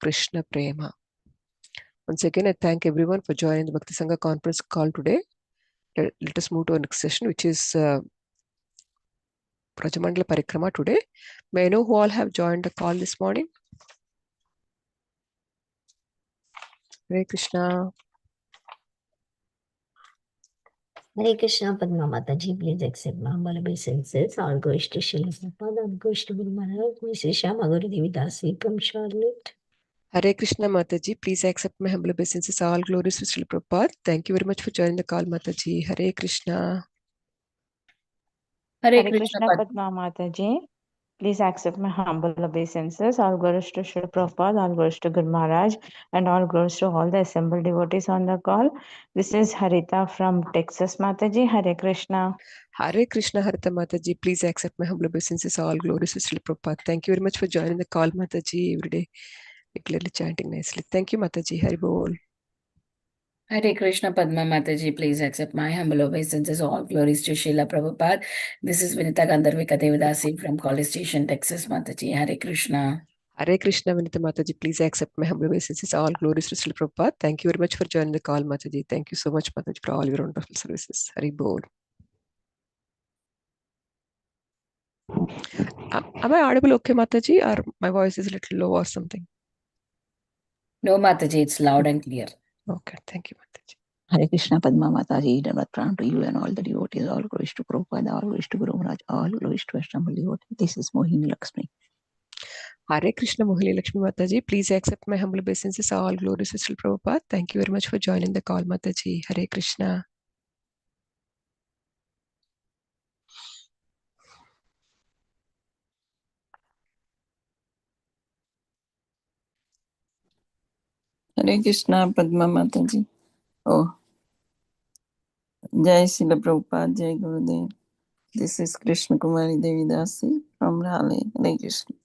Krishna Prema. Once again, I thank everyone for joining the Bhakti Sangha conference call today. Let us move to our next session, which is Vrajamandala Parikrama today. May I know who all have joined the call this morning? Hare Krishna. Hare Krishna, Padma Mataji, please accept my humble obeisances. All goes to Srila Prabhupada, all goes to Guru Maharaj, Mrs. Shama Guru Devi Dasi from Charlotte. Hare Krishna Mataji, please accept my humble obeisances. All glories to Srila Prabhupada. Thank you very much for joining the call, Mataji. Hare Krishna. Hare Krishna, Padma Mataji. Please accept my humble obeisances. All glories to Srila Prabhupada, all glories to Guru Maharaj, and all glories to all the assembled devotees on the call. This is Harita from Texas, Mataji. Hare Krishna. Hare Krishna, Harita Mataji. Please accept my humble obeisances. All glories to Srila Prabhupada. Thank you very much for joining the call, Mataji, every day. Clearly chanting nicely. Thank you, Mataji. Hari Bol. Hare Krishna, Padma Mataji, please accept my humble obeisances. All glories to Srila Prabhupada. This is Vinita Gandharvika Devi from College Station, Texas, Mataji. Hare Krishna. Hare Krishna, Vinita Mataji, please accept my humble obeisances. All glories to Srila Prabhupada. Thank you very much for joining the call, Mataji. Thank you so much, Mataji, for all your wonderful services. Hari Bol. Am I audible okay, Mataji, or my voice is a little low or something? No, Mataji, it's loud and clear. Okay, thank you, Mataji. Hare Krishna, Padma Mataji, Dhavat Pranam to you and all the devotees, all glories to Prabhupada, all glories to Guru Maharaj, all glories to assembled devotees. This is Mohini Lakshmi. Hare Krishna, Mohini Lakshmi Mataji, please accept my humble obeisances. All glories to Srila Prabhupada. Thank you very much for joining the call, Mataji. Hare Krishna. Hare Krishna, Padma Mataji. Oh, Jai Srila Prabhupada, Jai Gurudev. This is Krishna Kumari Devi Dasi from Raleigh. Hare Krishna.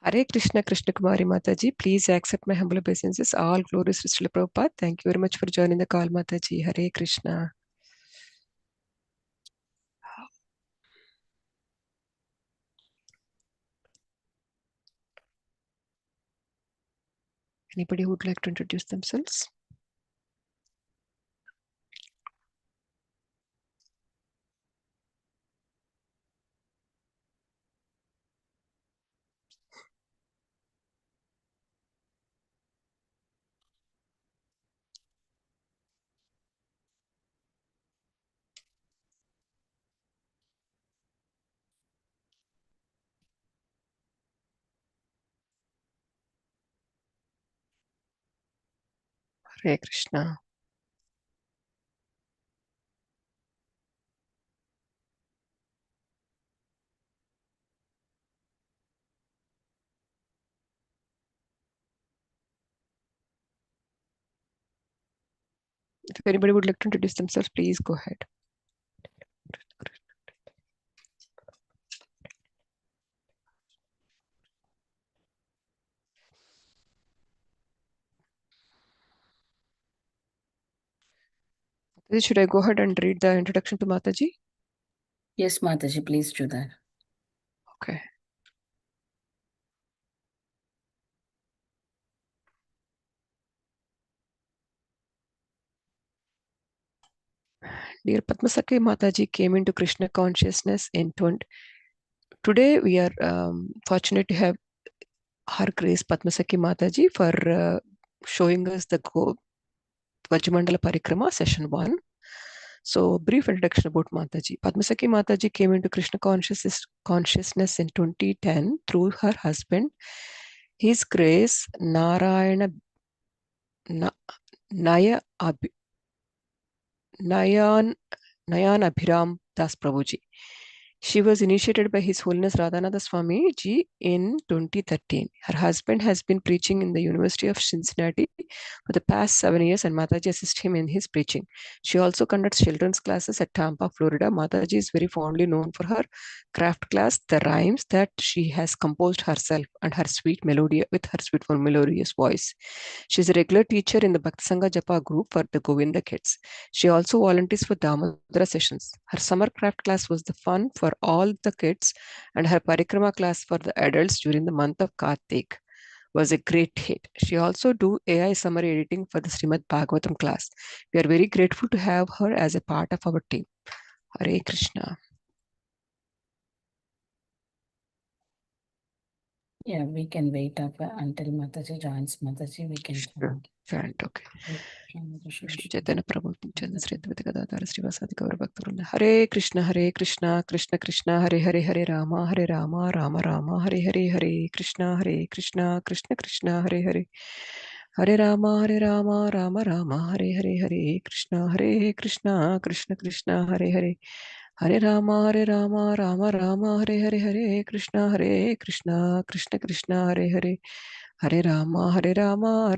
Hare Krishna, Krishna Kumari Mataji, please accept my humble obeisances. All glories to Srila Prabhupada. Thank you very much for joining the call, Mataji. Hare Krishna. Anybody who would like to introduce themselves? Hare Krishna. If anybody would like to introduce themselves, please go ahead. Should I go ahead and read the introduction to Mataji? Yes, Mataji, please do that. Okay. Dear Padma Sakhi, Mataji came into Krishna consciousness in 20. Today we are fortunate to have Her Grace Padma Sakhi Mataji for showing us the Vrajamandala Parikrama Session 1. So, brief introduction about Mataji. Padma Sakhi Mataji came into Krishna consciousness in 2010 through her husband, His Grace Nayan Abhiram Das Prabhuji. She was initiated by His Holiness Radhanatha Swami Ji in 2013. Her husband has been preaching in the University of Cincinnati for the past 7 years, and Mataji assists him in his preaching. She also conducts children's classes at Tampa, Florida. Mataji is very fondly known for her craft class, the rhymes that she has composed herself, and her sweet melody with her sweet melodious voice. She is a regular teacher in the Bhakti Sangha Japa group for the Govinda kids. She also volunteers for Damodara sessions. Her summer craft class was the fun for all the kids, and her parikrama class for the adults during the month of Kartik. was a great hit. She also do AI summary editing for the Srimad Bhagavatam class. We are very grateful to have her as a part of our team. Hare Krishna. Yeah, we can wait up until Mataji joins. Mataji, we can Chant, okay. Krishna Chaitanya Prabhu Nityananda Sri Advaita Gadadhara Srivasadi Gaura Bhaktarvrinda. Hare Krishna Krishna Krishna Hare Hare Hare Rama Rama Rama Hare Hare Hare Krishna Krishna Krishna Hare Hare Hare Rama Rama Hare Hare Hare Krishna Krishna Krishna Hare Hare Hare Rama Rama Hare Hare Hare Krishna Krishna Krishna Hare Hare Hare Rama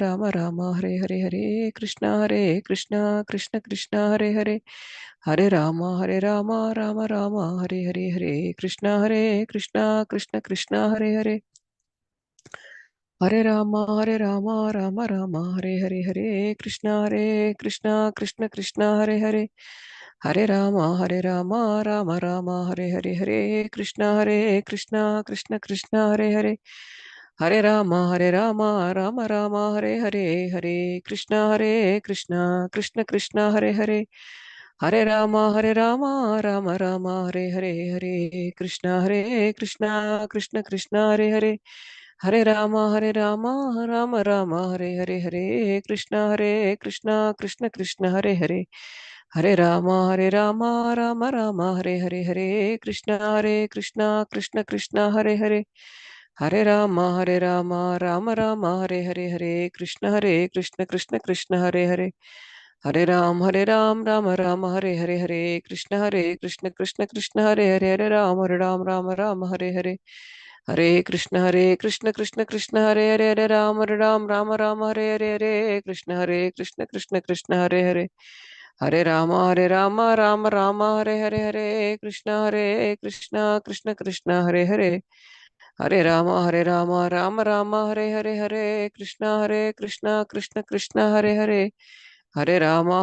Rama Hare Hare Hare Krishna Krishna Krishna Hare Hare Hare Rama Rama Hare Hare Hare Krishna Krishna Krishna Hare Hare Hare Rama Rama Hare Hare Hare Krishna Krishna Krishna Hare Hare Hare Rama Rama Hare Hare Hare Krishna Krishna Krishna Hare Hare Hare Rama Rama Hare Hare Hare Krishna Krishna Hare Hare Hare Rama Rama Hare Hare Hare Krishna Krishna Krishna Hare Hare Hare Rama Rama Hare Hare Hare Krishna Krishna Hare Hare Hare Rama Rama Hare Hare Hare Krishna Krishna Hare Hare Hare Rama Rama Hare Hare Hare Krishna Krishna Hare Hare Hare Ram Rama Hare Hare Hare Krishna Krishna Hare Hare Hare Ram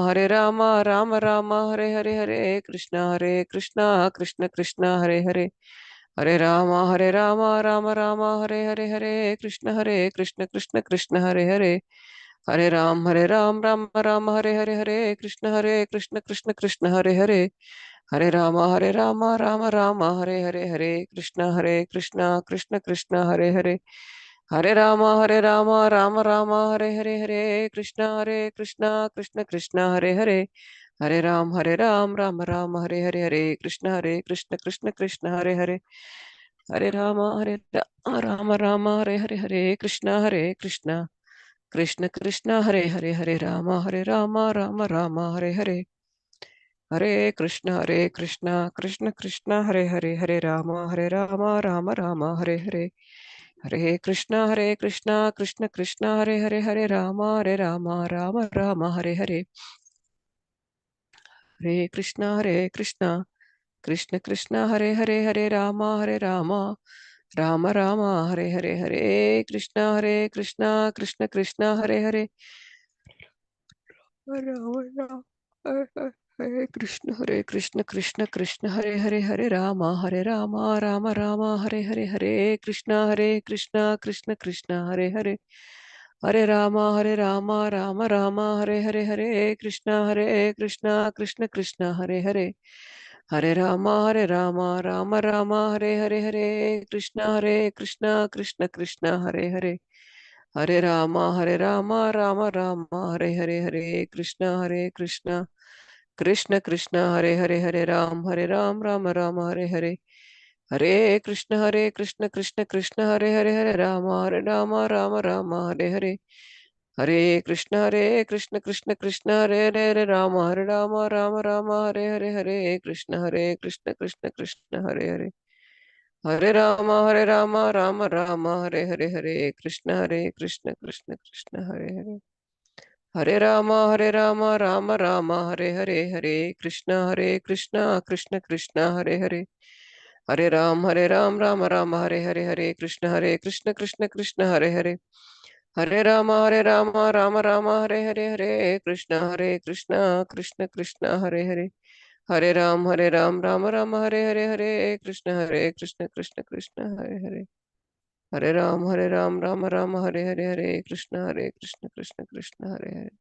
Hare Hare Hare Krishna Krishna Hare Hare Ram Hare Hare Krishna Krishna Hare Hare Hare Rama Rama Hare Hare Krishna Krishna Hare Hare Hare Rama Hare Hare Krishna Krishna Hare Hare Hare Rama Rama Hare Hare Krishna Krishna Hare Hare Hare Rama Hare Hare Krishna Krishna Hare Hare Hare Ram Rama Hare Hare Krishna Hare Hare Hare Rama Hare Hare Krishna Krishna Hare Hare Hare Rama Hare Hare Krishna Krishna Hare Hare Hare Ram Rama Hare Hare Krishna Krishna Hare Hare Hare Rama Hare Hare Krishna Krishna Hare Hare Rama Hare Hare Hare Krishna Krishna Hare Rama Rama Hare Hare Hare Krishna Krishna Hare Rama Rama Hare Hare Hare Krishna Krishna Hare Rama Rama Hare Hare Krishna Krishna Hare Hare Hare Krishna Krishna Hare Rama Rama Hare Hare Krishna Krishna Hare Hare Hare Rama Hare Krishna Krishna Hare Hare Hare Rama Hare Krishna Krishna Hare Hare Hare Rama Rama Hare Krishna Krishna Hare Ram Hare Hare Krishna Hare Rama Hare Hare Krishna Hare Rama Hare Hare Krishna Hare Hare Hare Rama Hare Krishna Krishna Hare Hare Hare Rama Hare Krishna Krishna Hare Hare Hare Rama Hare Krishna Hare Hare Hare Rama Hare Krishna Hare Hare Hare Ram Rama Hare Hare Krishna Krishna Hare Hare Hare Ram, Rama Rama, Hare Hare, Hare Krishna, Krishna Krishna, Hare Hare.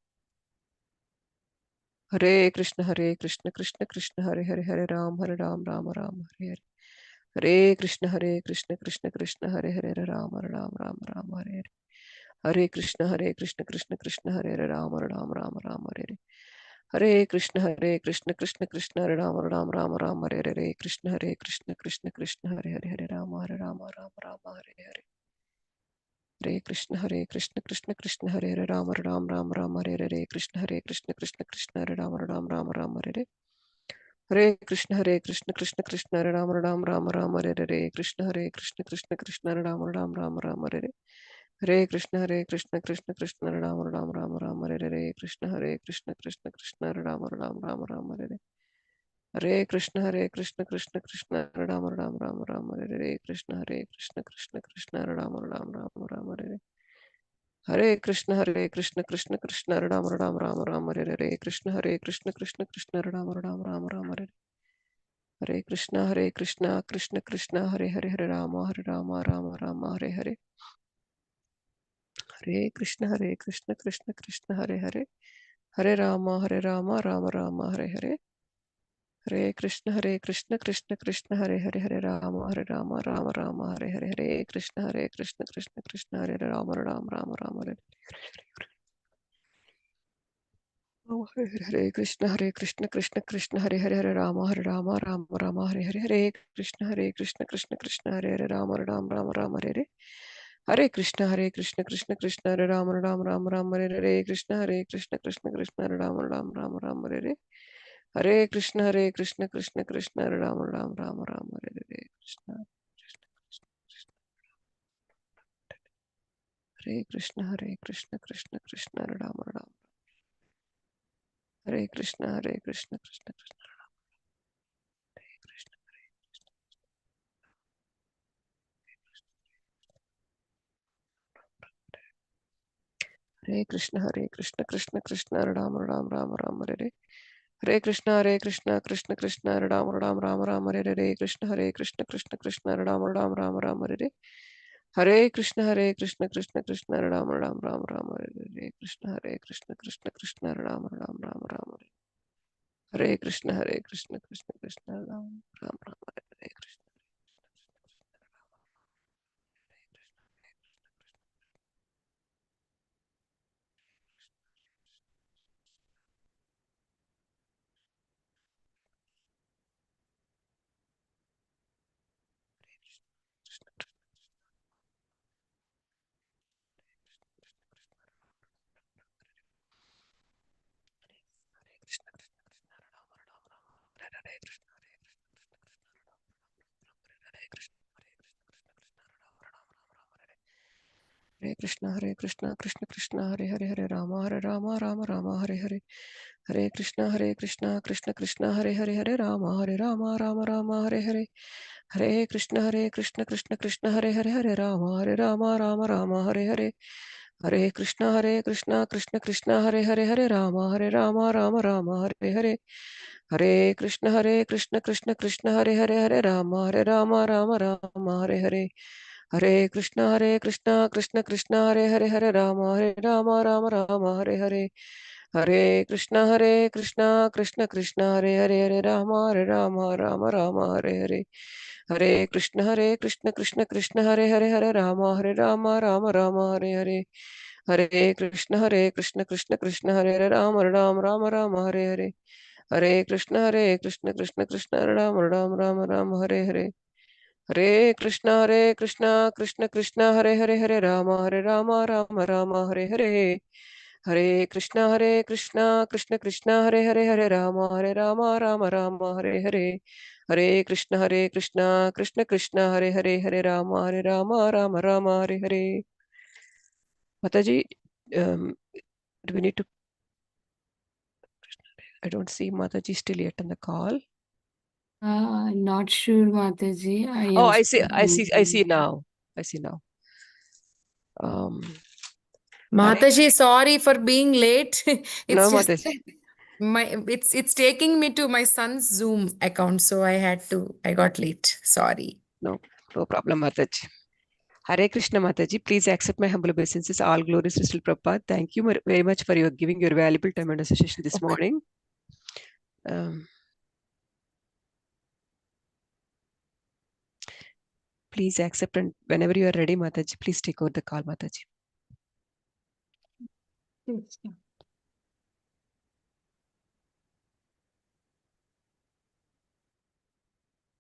Hare Krishna, Krishna Krishna, Hare Hare, Hare Ram, Rama Rama, Hare Hare. Hare Krishna, Krishna Krishna, Hare Hare, Hare Ram, Rama Rama, Hare Hare. Hare Krishna, Krishna Krishna, Hare Hare, Rama Rama, Hare Hare. Hare Krishna, Krishna Krishna, Hare Rama, Hare Hare. Krishna, Krishna, Hare Hare, Hare Rama, Hare Hare. Hare Krishna, Krishna Krishna, Hare Hare, Rama Rama, Hare Hare. Krishna, Krishna Krishna, Hare Rama Rama, Hare Hare. Hare Krishna, Krishna Krishna, Hare Rama Rama, Hare Hare. Krishna, Krishna Krishna, Hare Rama Rama, Hare Hare. Hare Krishna, Krishna Krishna, Hare Rama Rama, Hare Hare. Krishna, Krishna Krishna, Hare Rama Rama, Hare Hare. Hare Krishna, Krishna Krishna, Hare Rama Rama, Hare Hare. Krishna, Krishna Krishna, Hare Rama Rama, Hare Hare. Hare Krishna, Krishna Krishna, Hare Rama Rama, Hare Hare. Krishna, Krishna Krishna, Hare Rama Rama, Hare Hare. Hare Krishna, Krishna Krishna, Hare Hare, Hare Rama Rama, Hare Hare. Hare Krishna, Krishna Krishna, Hare Hare. Hare Rama Rama, Rama Hare Hare. Hare Krishna, Krishna Krishna, Hare Hare, Hare Rama Rama, Hare Hare. Hare Krishna, Krishna Krishna, Hare Rama Rama, Hare Hare Krishna, Krishna Krishna, Hare Hare, Hare Rama Rama, Hare Hare. Hare Krishna, Krishna Krishna, Hare Hare, Rama Rama, Hare Hare. Hare Krishna, Krishna Krishna, Hare Rama Rama, Hare Hare. Krishna, Krishna Krishna, Hare Rama Rama, Hare Hare. Hare Krishna, Krishna Krishna, Hare Rama Rama, Hare Hare. Krishna, Hare Krishna, Krishna Krishna, Hare Rama Rama. Hare Krishna, Krishna Krishna, Hare Krishna. Hare Krishna, Krishna Krishna, Hare Rama Rama, Hare Hare. Hare Krishna, Krishna Krishna, Hare Rama Rama, Hare Hare. Krishna, Krishna Krishna, Hare Rama Rama, Hare Hare. Hare Krishna, Krishna Krishna, Hare Rama Rama, Hare Hare. Krishna, Krishna Krishna, Hare Rama Rama, Hare Krishna, Krishna Krishna, Hare Rama Rama, Hare Krishna. Hare Krishna, Krishna Krishna, Hare Hare, Hare Rama Rama, Hare Hare. Hare Krishna, Krishna Krishna, Hare Hare, Hare Rama Rama, Hare Hare. Hare Krishna, Krishna Krishna, Hare Hare, Hare Rama Rama, Hare Hare. Hare Krishna, Krishna Krishna, Hare Hare, Hare Rama Rama, Hare Hare. Hare Krishna, Krishna Hare Hare Rama Rama, Hare Hare. Hare Krishna, Krishna Krishna, Hare Rama Hare Hare. Hare Krishna, Krishna Krishna, Hare Rama Hare Hare. Hare Krishna, Krishna Hare Rama Hare Hare. Hare Krishna, Krishna Hare Rama Hare Hare. Hare Krishna, Krishna Rama Hare Hare. Hare Krishna, Krishna Krishna, Hare Rama Hare Hare. Hare Krishna, Krishna Krishna, Hare Rama Hare Hare. Hare Krishna, Krishna Krishna, Hare Rama Hare Hare. Mataji, do we need to? I don't see Mataji still yet on the call. Not sure, Mataji. Oh, I see now. I see now. Mataji, sorry for being late. No, It's just Mataji. it's taking me to my son's Zoom account, so I got late. Sorry. No problem, Mataji. Hare Krishna Mataji, please accept my humble obeisances. All glories to Srila Prabhupada. Thank you very much for your giving your valuable time and association this morning. Please accept, and whenever you are ready, Mataji, please take over the call, Mataji.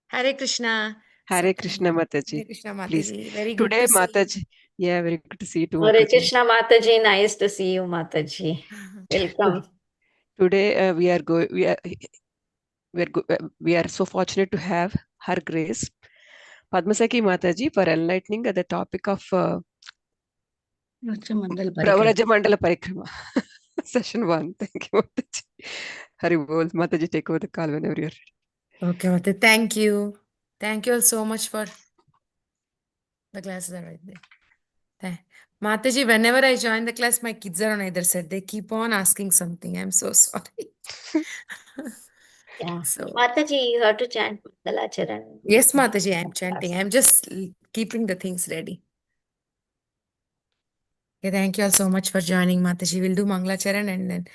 Hare Krishna. Hare Sakhi. Krishna Mataji. Hare Krishna Please. Mataji. Very good Today, to see you. Mataji. Yeah, very good to see you too, Hare Mataji. Krishna Mataji, nice to see you, Mataji. Welcome. Today we are so fortunate to have Her Grace Padma Sakhi Mataji for enlightening the topic of Mandal VRAJA Mandala Parikrama Session 1. Thank you, Mataji. Hari Bol. Mataji, take over the call whenever you're ready. Okay, Mataji. Thank you. Thank you all so much for the classes are right there. Mataji, whenever I join the class, my kids are on either side. They keep on asking something. I'm so sorry. Yeah. So, Mataji, you have to chant Mandalacharan. yes, Mataji, I'm chanting. I'm just keeping the things ready. Okay, thank you all so much for joining, Mataji. We'll do Mangalacharan and then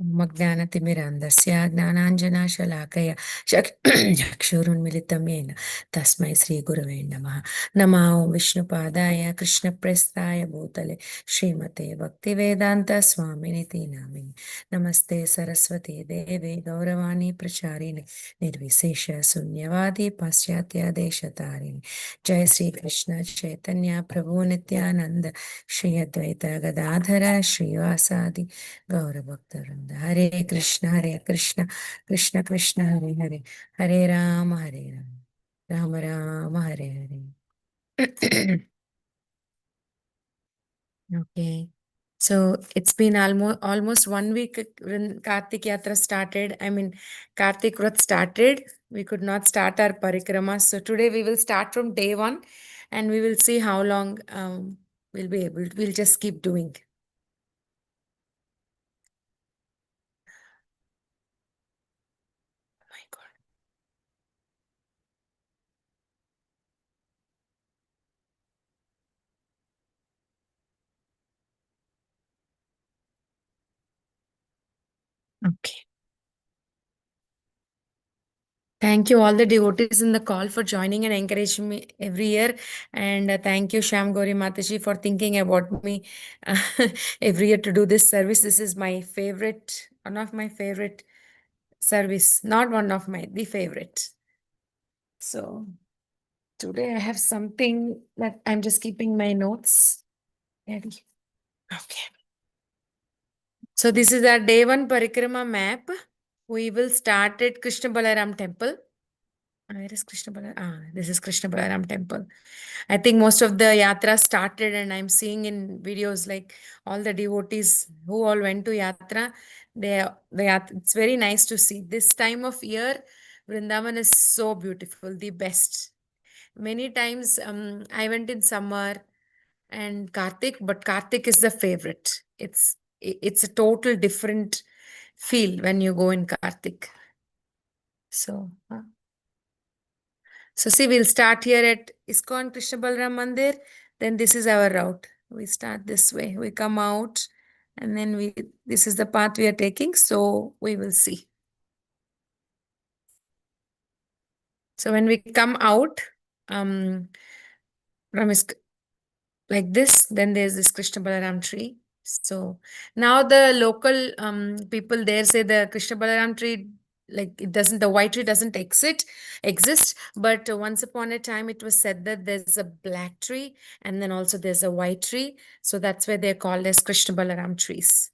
Magdanatimirandasya Gnananjana Shalakaya Chakshurunmilitam Yena Tasmai Sri Gurave Namaha Namah Vishnu Padaya Krishna Prestaya Bhutale Srimate Bhaktivedanta Swaminiti Namini Namaste Saraswati Devi Gauravani Pracharini Nirvisesha Sunyavadi Paschatya Deshatarini Jai Sri Krishna Chaitanya Prabhu Nityananda Shri Advaita Gadadhara Srivasadi Gaura Bhaktarinda. Hare Krishna, Krishna Krishna, Hare Hare, Hare Rama, Rama Rama, Hare Hare. Okay. So it's been almost 1 week when Kartik Yatra started. I mean, Kartik Vrat started. We could not start our parikrama. So today we will start from day 1 and we will see how long we'll be able. We'll just keep doing. Oh my God. Okay. Thank you all the devotees in the call for joining and encouraging me every year. And thank you, Shyam Gauri Mataji, for thinking about me every year to do this service. This is my favorite, one of my favorite service, not one of my, the favorite. So today I have something that I'm just keeping my notes ready. Okay. So this is our day 1 parikrama map. We will start at Krishna Balaram temple. Where is Krishna Balaram? This is Krishna Balaram temple. I think most of the yatra started, and I'm seeing in videos like all the devotees who all went to yatra. It's very nice to see. This time of year, Vrindavan is so beautiful, the best. Many times I went in summer and Kartik, but Kartik is the favorite. It's a total different feel when you go in Kartik. So see, we'll start here at ISKCON Krishna Balaram Mandir. Then this is our route. We start this way. We come out and then this is the path we are taking. So we will see. So when we come out from like this, then there's this Krishna Balaram tree. So now the local people there say the Krishna Balaram tree, like the white tree doesn't exist, but once upon a time it was said that there's a black tree and then also there's a white tree. So that's why they're called as Krishna Balaram trees.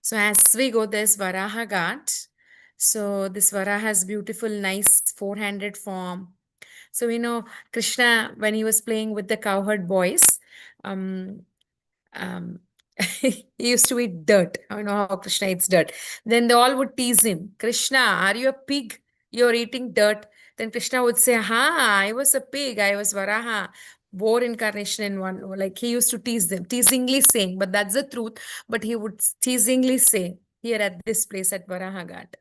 So as we go, there's Varaha Ghat. So this Varaha has beautiful, nice 4-handed form. So we know Krishna, when he was playing with the cowherd boys, he used to eat dirt. I know how Krishna eats dirt. Then they all would tease him. Krishna, are you a pig? You're eating dirt. Then Krishna would say, I was a pig. I was Varaha. Boar incarnation in one. Like he used to tease them, teasingly saying, but that's the truth. But he would teasingly say here at this place at Varaha Ghat.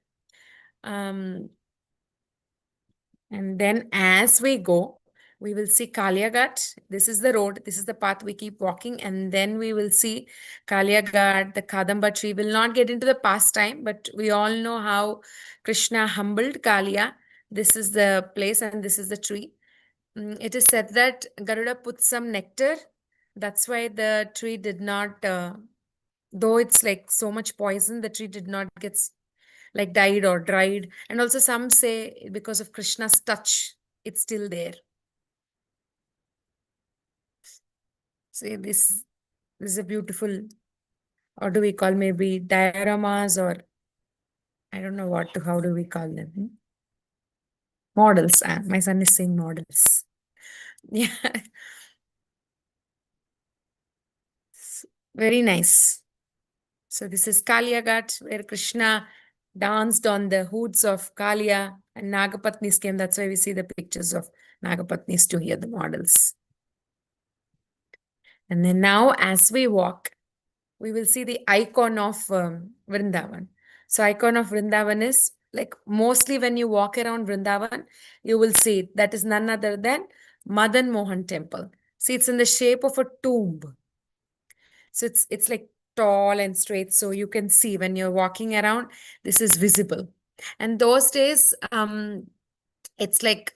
And then as we go, we will see Kaliaghat. This is the road. This is the path we keep walking. And then we will see Kaliaghat, the Kadamba tree. We'll not get into the pastime, but we all know how Krishna humbled Kalia. This is the place and this is the tree. It is said that Garuda put some nectar. That's why the tree did not, though it's like so much poison, the tree did not get like died or dried. And also some say because of Krishna's touch, it's still there. See, this is a beautiful, or do we call maybe dioramas, or I don't know how do we call them? Models. My son is saying models. Yeah. Very nice. So this is Kaliaghat, where Krishna danced on the hoods of Kalia, and Nagapatnis came. That's why we see the pictures of Nagapatnis to here, the models. And then now as we walk, we will see the icon of Vrindavan. So icon of Vrindavan is like mostly when you walk around Vrindavan, you will see that is none other than Madan Mohan temple. See, it's in the shape of a tomb. So it's like tall and straight. So you can see when you're walking around, this is visible. And those days, it's like,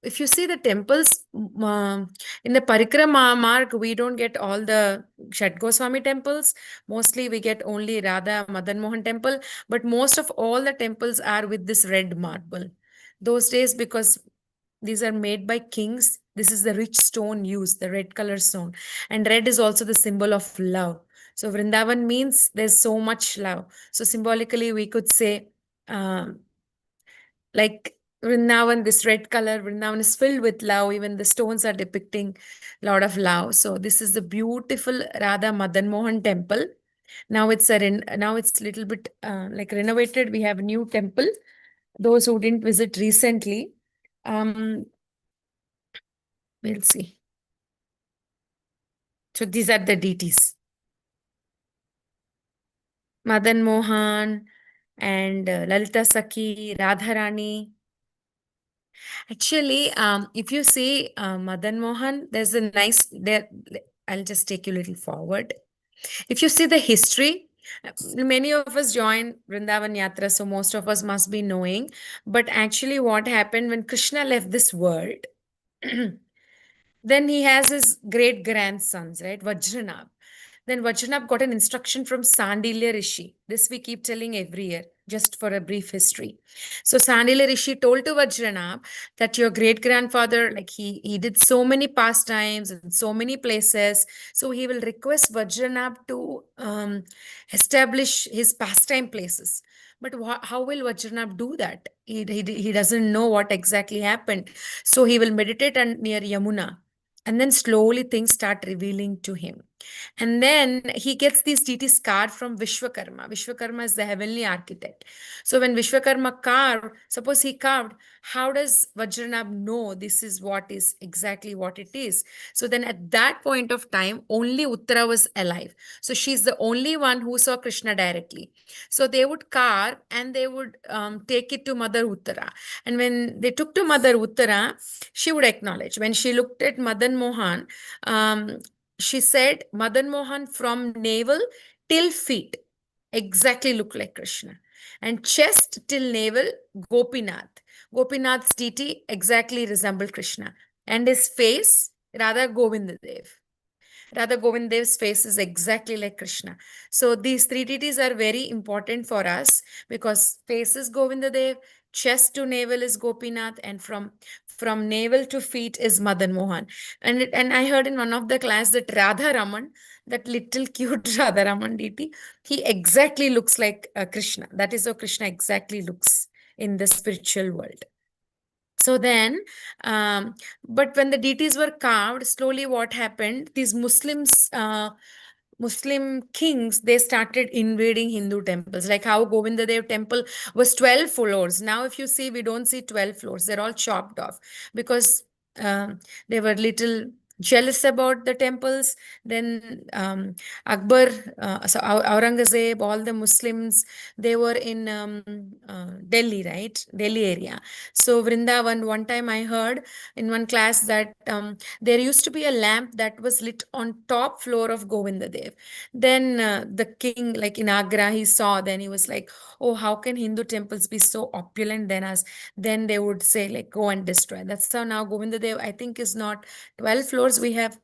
if you see the temples in the Parikrama mark, we don't get all the Shat Goswami temples. Mostly we get only Radha Madan Mohan temple. But most of all the temples are with this red marble. Those days, because these are made by kings, this is the rich stone used, the red color stone. And red is also the symbol of love. So Vrindavan means there's so much love. So symbolically, we could say, like Vrindavan, this red color, Vrindavan is filled with love. Even the stones are depicting a lot of love. So this is the beautiful Radha Madan Mohan temple. Now it's a little bit like renovated. We have a new temple. Those who didn't visit recently, we'll see. So these are the deities. Madan Mohan and Lalita Sakhi, Radharani. Actually, if you see Madan Mohan, there's a nice, there. I'll just take you a little forward. If you see the history, many of us join Vrindavan Yatra, so most of us must be knowing. But actually what happened when Krishna left this world, then he has his great grandsons, right? Vajranab. Then Vajranab got an instruction from Sandilya Rishi. This we keep telling every year, just for a brief history. So Sandilya Rishi told to Vajranab that your great-grandfather, like he did so many pastimes in so many places. So he will request Vajranab to establish his pastime places. But how will Vajranab do that? He doesn't know what exactly happened. So he will meditate near Yamuna. And then slowly things start revealing to him. And then he gets these deities carved from Vishwakarma. Vishwakarma is the heavenly architect. So when Vishwakarma carved, suppose he carved, how does Vajranab know this is exactly what it is? So then at that point of time, only Uttara was alive. So she's the only one who saw Krishna directly. So they would carve and they would take it to Mother Uttara. And when they took to Mother Uttara, she would acknowledge. When she looked at Madan Mohan, she said, Madan Mohan from navel till feet exactly look like Krishna. And chest till navel, Gopinath. Gopinath's deity exactly resembled Krishna. And his face, Radha Govindadev. Radha Govindadev's face is exactly like Krishna. So these three deities are very important for us because face is Govindadev, chest to navel is Gopinath, and from navel to feet is Madan Mohan. And I heard in one of the class that Radha Raman, that little cute Radha Raman deity, he exactly looks like Krishna. That is how Krishna exactly looks in the spiritual world. So then, but when the deities were carved, slowly what happened, these Muslim kings, they started invading Hindu temples, like how Govindadev temple was 12 floors. Now, if you see, we don't see 12 floors. They're all chopped off because they were little jealous about the temples. Then Akbar, so Aurangzeb, all the Muslims, they were in Delhi, right? Delhi area. So Vrindavan, one time I heard in one class that there used to be a lamp that was lit on top floor of Govindadev. Then the king, like in Agra, he saw, then he was like, oh, how can Hindu temples be so opulent than us? Then they would say, like, go and destroy. That's how now Govindadev, I think, is not 12 floors. We have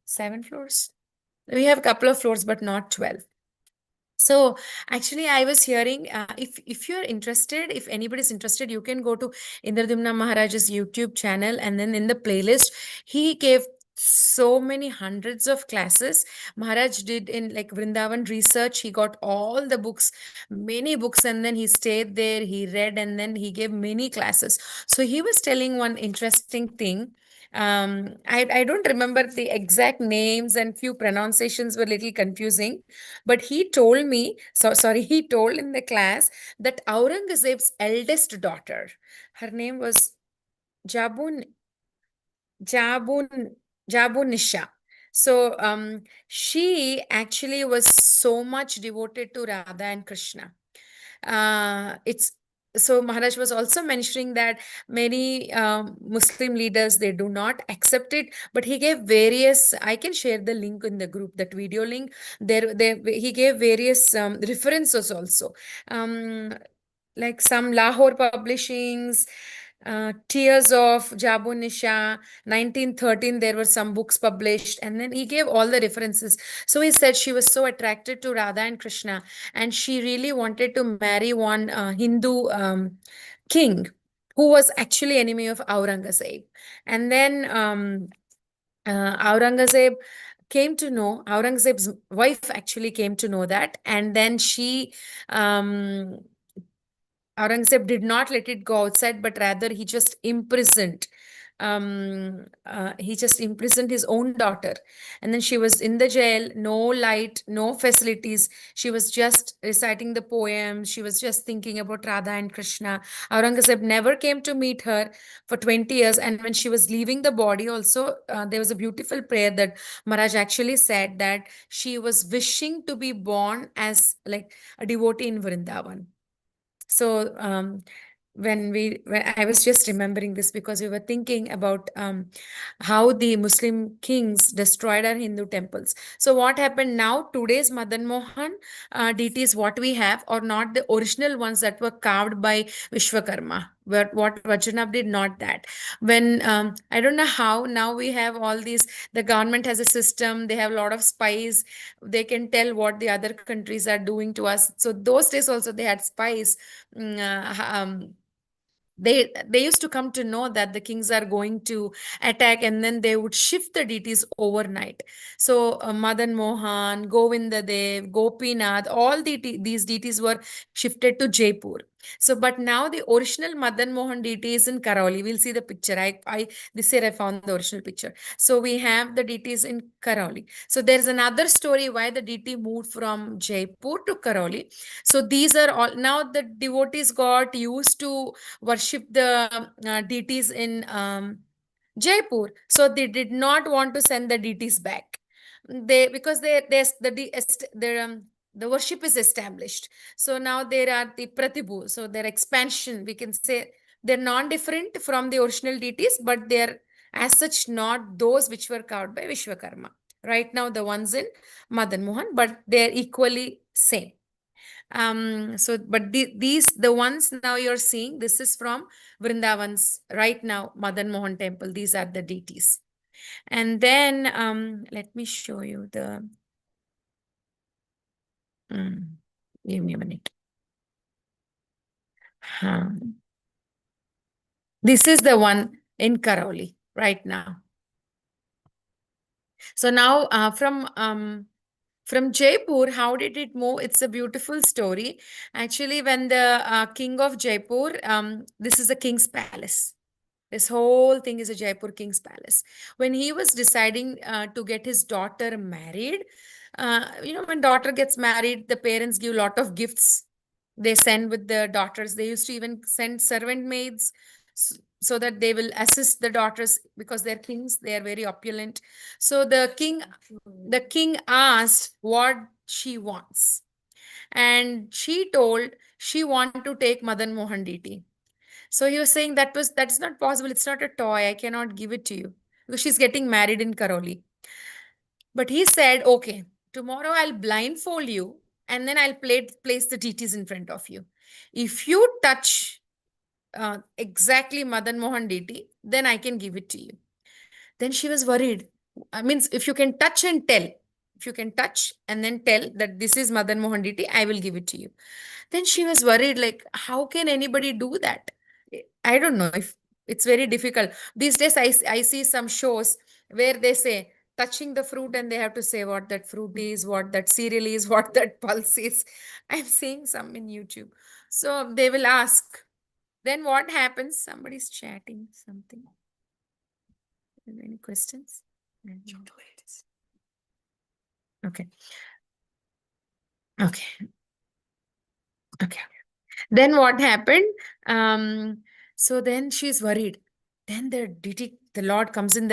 7 floors. We have a couple of floors, but not 12. So actually, I was hearing, if you're interested, if anybody's interested, you can go to Indradumna Maharaj's YouTube channel, and then in the playlist, he gave so many hundreds of classes. Maharaj did in like Vrindavan research. He got all the books, many books, and then he stayed there, he read, and then he gave many classes. So he was telling one interesting thing. I don't remember the exact names, and few pronunciations were a little confusing, but he told me, he told in the class that Aurangzeb's eldest daughter, her name was Jabun Jabunisha. So she actually was so much devoted to Radha and Krishna. It's so Maharaj was also mentioning that many Muslim leaders, they do not accept it, but he gave various, I can share the link in the group, that video link. There he gave various references also, like some Lahore publishings, Tears of Jabunisha, 1913, there were some books published, and then he gave all the references. So he said she was so attracted to Radha and Krishna, and she really wanted to marry one Hindu king who was actually enemy of Aurangzeb. And then Aurangzeb came to know, Aurangzeb's wife actually came to know that, and then she Aurangzeb did not let it go outside, but rather he just imprisoned. He just imprisoned his own daughter, and then she was in the jail. No light, no facilities. She was just reciting the poems. She was just thinking about Radha and Krishna. Aurangzeb never came to meet her for 20 years. And when she was leaving the body, also there was a beautiful prayer that Maharaj actually said that she was wishing to be born as like a devotee in Vrindavan. So when I was just remembering this because we were thinking about how the Muslim kings destroyed our Hindu temples. So what happened now? Today's Madan Mohan deities, what we have, are not the original ones that were carved by Vishwakarma. But what Vajranab did, not that. When I don't know how now we have all these. The government has a system. They have a lot of spies. They can tell what the other countries are doing to us. So those days also they had spies. They used to come to know that the kings are going to attack, and then they would shift the deities overnight. So Madan Mohan, Govindadev, Gopinath, all these deities were shifted to Jaipur. So but now the original Madan Mohan deity is in Karauli. We'll see the picture. I this year I found the original picture. So we have the deities in Karauli. So there's another story why the deity moved from Jaipur to Karauli. So these are all, now the devotees got used to worship the deities in Jaipur. So they did not want to send the deities back. Because the worship is established. So now there are the Pratibhu. So their expansion, we can say they're non-different from the original deities, but they're as such not those which were carved by Vishwakarma. Right now, the ones in Madan Mohan, but they're equally same. So but the ones now you're seeing, this is from Vrindavan's right now Madan Mohan temple. These are the deities. And then let me show you the give me a minute. This is the one in Karauli right now. So now from Jaipur, how did it move? It's a beautiful story. Actually, when the king of Jaipur, this is the king's palace. This whole thing is a Jaipur king's palace. When he was deciding to get his daughter married, when daughter gets married, the parents give a lot of gifts. They send with the daughters. They used to even send servant maids. so that they will assist the daughters because they're kings, they are very opulent. So the king asked what she wants, and she told she want to take Madan Mohan DT. So he was saying that's not possible. It's not a toy. I cannot give it to you because she's getting married in Karoli. But he said, okay, tomorrow I'll blindfold you and then I'll place the DTs in front of you. If you touch exactly Madan Mohan DT, then I can give it to you. Then she was worried. I mean, if you can touch and tell, if you can touch and then tell that this is Madan Mohan DT, I will give it to you. Then she was worried, like, how can anybody do that? I don't know if it's very difficult. These days, I see some shows where they say, touching the fruit and they have to say what that fruit is, what that cereal is, what that pulse is. I'm seeing some in YouTube. So they will ask. Then what happens? Somebody's chatting something. Any questions? Okay. Okay. Okay. Then what happened? So then she's worried. Then the Lord comes in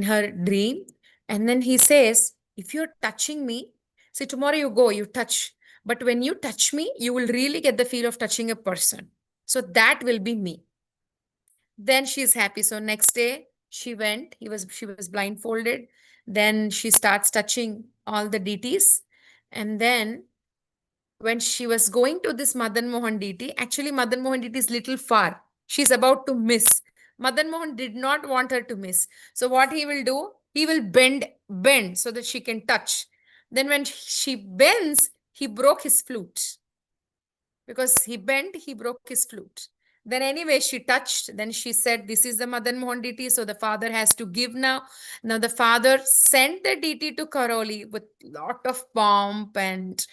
her dream, and then he says, if you're touching me, see, tomorrow you go, you touch. But when you touch me, you will really get the feel of touching a person. So that will be me. Then she's happy. So next day she went, she was blindfolded. Then she starts touching all the deities. And then when she was going to this Madan Mohan deity, actually Madan Mohan deity is little far. She's about to miss. Madan Mohan did not want her to miss. So what he will do? He will bend so that she can touch. Then when she bends, he broke his flute. Because he bent, he broke his flute. Then anyway, she touched. Then she said, this is the Madan Mohan deity. So the father has to give now. Now the father sent the deity to Karoli with lot of pomp and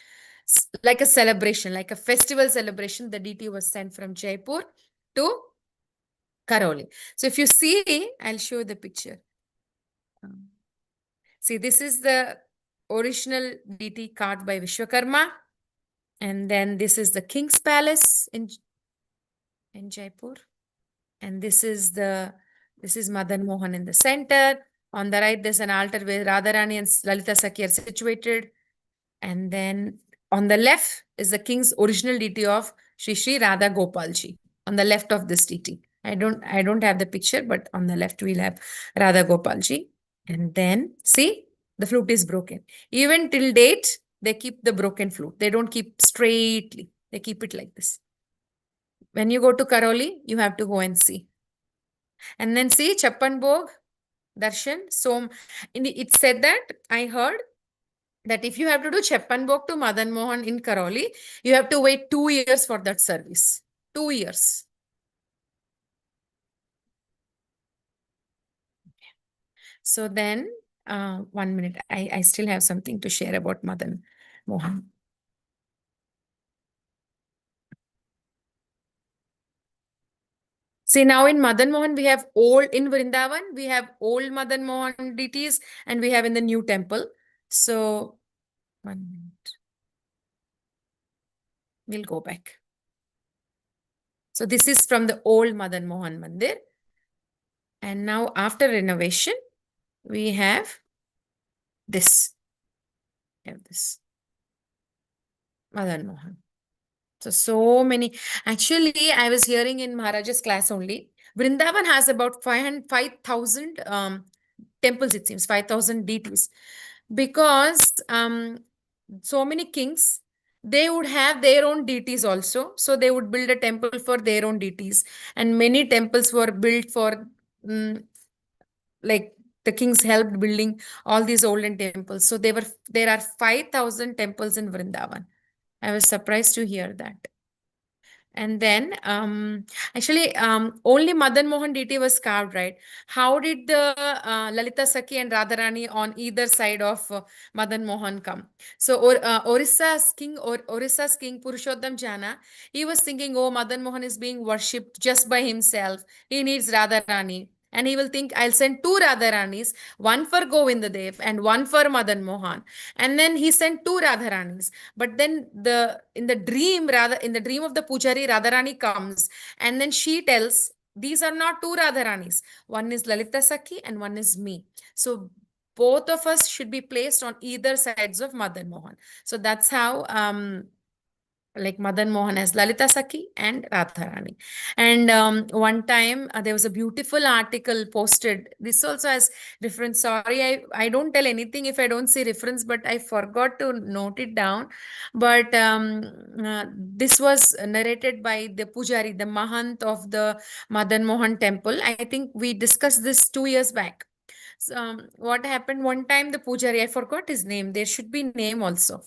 like a celebration, like a festival celebration. The deity was sent from Jaipur to Karoli. So if you see, I'll show you the picture. See, this is the original deity carved by Vishwakarma. And then this is the king's palace in Jaipur. And this is Madan Mohan in the center. On the right, there's an altar where Radharani and Lalita Sakhi are situated. And then on the left is the king's original deity of Shri Radha Gopalji. On the left of this deity. I don't have the picture, but on the left we'll have Radha Gopalji. And then see, the flute is broken. Even till date, they keep the broken flute. They don't keep straightly. They keep it like this. When you go to Karoli, you have to go and see. And then see Chappan Bhog, Darshan. So it said that, I heard that if you have to do Chappan Bhog to Madan Mohan in Karoli, you have to wait 2 years for that service. 2 years. So then, 1 minute, I still have something to share about Madan Mohan. See, now in Madan Mohan, we have in Vrindavan, we have old Madan Mohan deities and we have in the new temple. So, 1 minute. We'll go back. So this is from the old Madan Mohan Mandir. And now after renovation, we have this. We have this. Madan Mohan. So many. Actually, I was hearing in Maharaja's class only. Vrindavan has about 5,000 temples, it seems, 5,000 deities. Because so many kings, they would have their own deities also. So they would build a temple for their own deities. And many temples were built for, like the kings helped building all these olden temples. So there are 5,000 temples in Vrindavan. I was surprised to hear that. And then, actually, only Madan Mohan deity was carved, right? How did the Lalita Sakhi and Radharani on either side of Madan Mohan come? So, Orissa's king Purushottam Jana, he was thinking, oh, Madan Mohan is being worshipped just by himself. He needs Radharani. And he will think, I'll send 2 Radharanis, one for Govindadev and one for Madan Mohan. And then he sent 2 Radharanis. But then in the dream of the Pujari, Radharani comes and then she tells these are not two Radharanis. One is Lalita Sakhi and one is me. So both of us should be placed on either sides of Madan Mohan. So that's how like Madan Mohan as Lalita Sakhi and Radharani. And one time there was a beautiful article posted. This also has reference. Sorry, I don't tell anything if I don't see reference, but I forgot to note it down. But this was narrated by the Pujari, the Mahant of the Madan Mohan temple. I think we discussed this 2 years back. So, what happened one time, the Pujari, I forgot his name. There should be name also.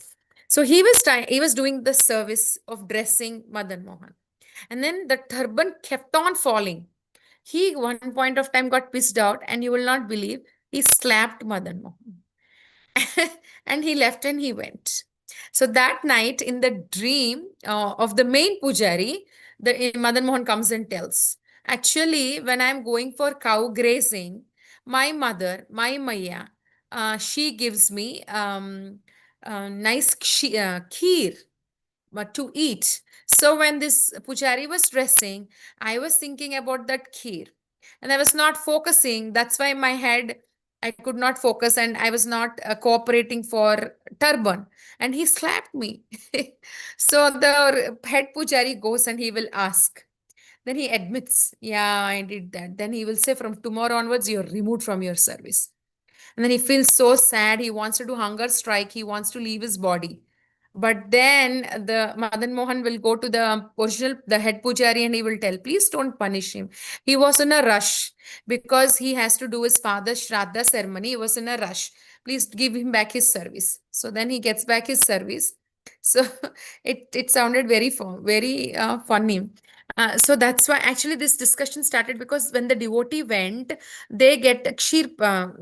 So he was doing the service of dressing Madan Mohan. And then the turban kept on falling. He, one point of time, got pissed out, and you will not believe, he slapped Madan Mohan. And he left and he went. So that night, in the dream of the main pujari, the Madan Mohan comes and tells, actually, when I'm going for cow grazing, my mother, my Maya, she gives me nice kheer to eat. So when this pujari was dressing, I was thinking about that kheer, and I was not focusing. That's why my head, I could not focus, and I was not cooperating for turban. And he slapped me. So the head pujari goes and he will ask. Then he admits, yeah, I did that. Then he will say, from tomorrow onwards, you're removed from your service. And then he feels so sad. He wants to do hunger strike. He wants to leave his body. But then the Madan Mohan will go to the head pujari, and he will tell, please don't punish him. He was in a rush because he has to do his father's Shraddha ceremony. He was in a rush. Please give him back his service. So then he gets back his service. So it sounded very funny. So that's why actually this discussion started, because when the devotee went, they get kshir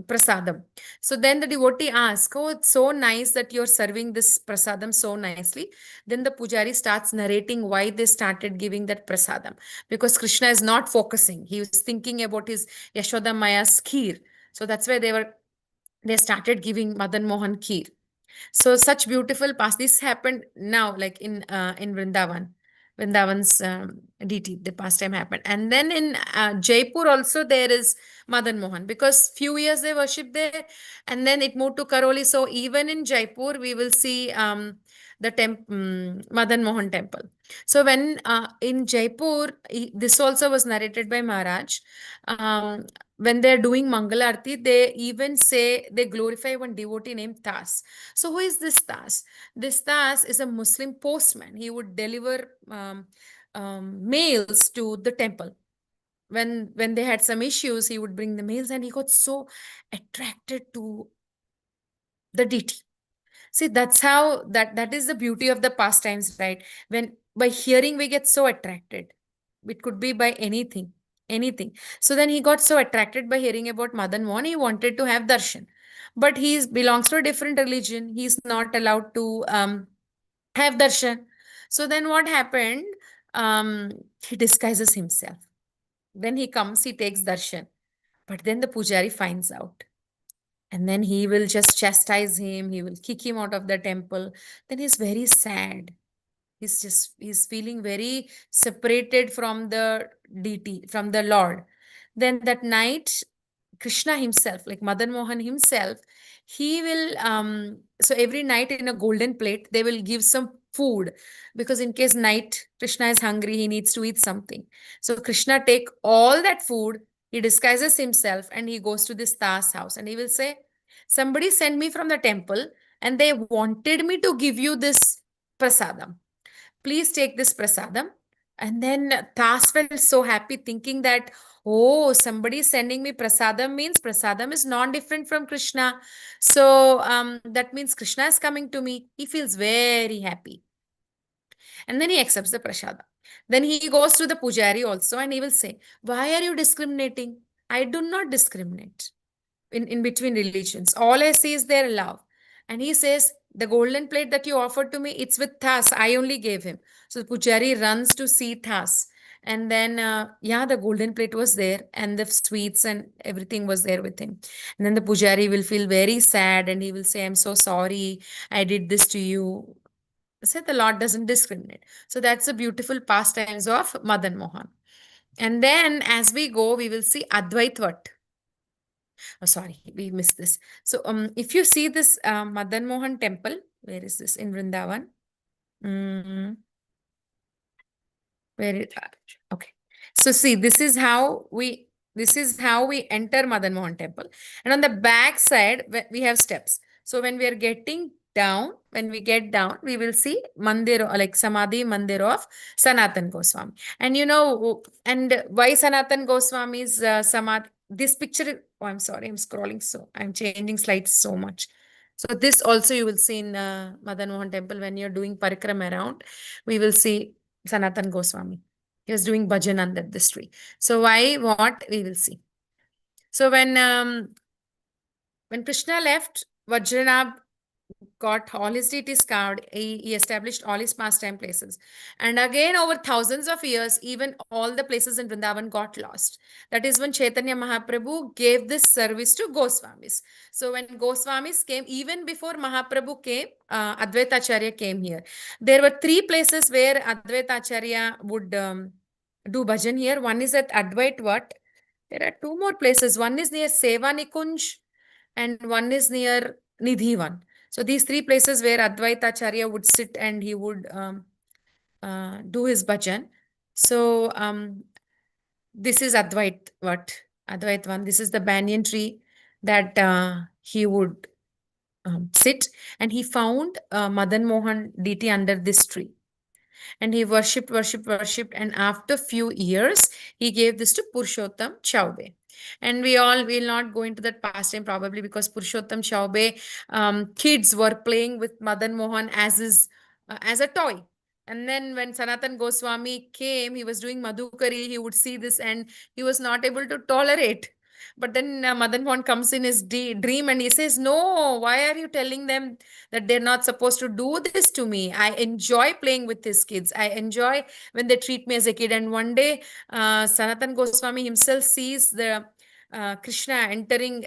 prasadam. So then the devotee asks, oh, it's so nice that you're serving this prasadam so nicely. Then the pujari starts narrating why they started giving that prasadam. Because Krishna is not focusing. He was thinking about his Yashoda Maya's kheer. So that's why they started giving Madan Mohan kheer. So such beautiful past. This happened now, like in Vrindavan. Vrindavan's deity, the pastime happened. And then in Jaipur also there is Madan Mohan, because few years they worship there, and then it moved to Karoli. So even in Jaipur we will see the Madan Mohan temple. So when in Jaipur, this also was narrated by Maharaj. When they're doing Mangal Arti, they even say, they glorify one devotee named Tas. So who is this Tas? This Tas is a Muslim postman. He would deliver mails to the temple. When they had some issues, he would bring the mails, and he got so attracted to the deity. See, that's how that is the beauty of the pastimes, right? When by hearing we get so attracted. It could be by anything. So then he got so attracted by hearing about Madan Mohan, he wanted to have darshan. But he belongs to a different religion. He's not allowed to have darshan. So then what happened? He disguises himself. Then he comes, he takes darshan. But then the pujari finds out. And then he will just chastise him. He will kick him out of the temple. Then he's very sad. He's feeling very separated from the deity, from the Lord. Then that night, Krishna himself, like Madan Mohan himself, he will, so every night in a golden plate, they will give some food, because in case night Krishna is hungry, he needs to eat something. So Krishna take all that food, he disguises himself, and he goes to this Tas house, and he will say, somebody sent me from the temple and they wanted me to give you this prasadam. Please take this prasadam. And then Tas felt so happy, thinking that, oh, somebody is sending me prasadam, means prasadam is non-different from Krishna. So that means Krishna is coming to me. He feels very happy. And then he accepts the prasada. Then he goes to the pujari also, and he will say, why are you discriminating? I do not discriminate in between religions. All I see is their love. And he says, the golden plate that you offered to me, it's with Thas. I only gave him. So the pujari runs to see Thas. And then, the golden plate was there, and the sweets and everything was there with him. And then the pujari will feel very sad, and he will say, I'm so sorry, I did this to you. So the Lord doesn't discriminate. So that's the beautiful pastimes of Madan Mohan. And then as we go, we will see Advait Vat. Oh, sorry, we missed this. So if you see this Madan Mohan temple, where is this in Vrindavan? Where it, okay. So see, this is how we enter Madan Mohan temple. And on the back side, we have steps. So when we are getting down, we will see mandir, like Samadhi Mandir of Sanatan Goswami. And you know, and why Sanatan Goswami's Samadhi, this picture, oh, I'm sorry, I'm scrolling, so I'm changing slides so much. So this also you will see in Madan Mohan temple when you're doing parikrama around, we will see Sanatan Goswami. He was doing bhajan under this tree. So why, what, we will see. So when Krishna left, Vajranabh got all his deities carved. He established all his pastime places. And again, over thousands of years, even all the places in Vrindavan got lost. That is when Chaitanya Mahaprabhu gave this service to Goswamis. So when Goswamis came, even before Mahaprabhu came, Advaitacharya came here. There were 3 places where Advaitacharya would do bhajan here. One is at Advait Vat. There are 2 more places. One is near Seva Nikunj and one is near Nidhivan. So these 3 places where Advaitacharya would sit and he would do his bhajan. So this is Advait Vat, Advait one. This is the banyan tree that he would sit, and he found Madan Mohan deity under this tree. And he worshipped, and after few years, he gave this to Purushottam Chaube. And we all will not go into that pastime probably because Purushottam Chaube kids were playing with Madan Mohan as a toy. And then when Sanatan Goswami came, he was doing Madhukari, he would see this and he was not able to tolerate. But then Madan Mohan comes in his dream and he says, no, why are you telling them that they're not supposed to do this to me? I enjoy playing with these kids. I enjoy when they treat me as a kid. And one day, Sanatan Goswami himself sees the Krishna entering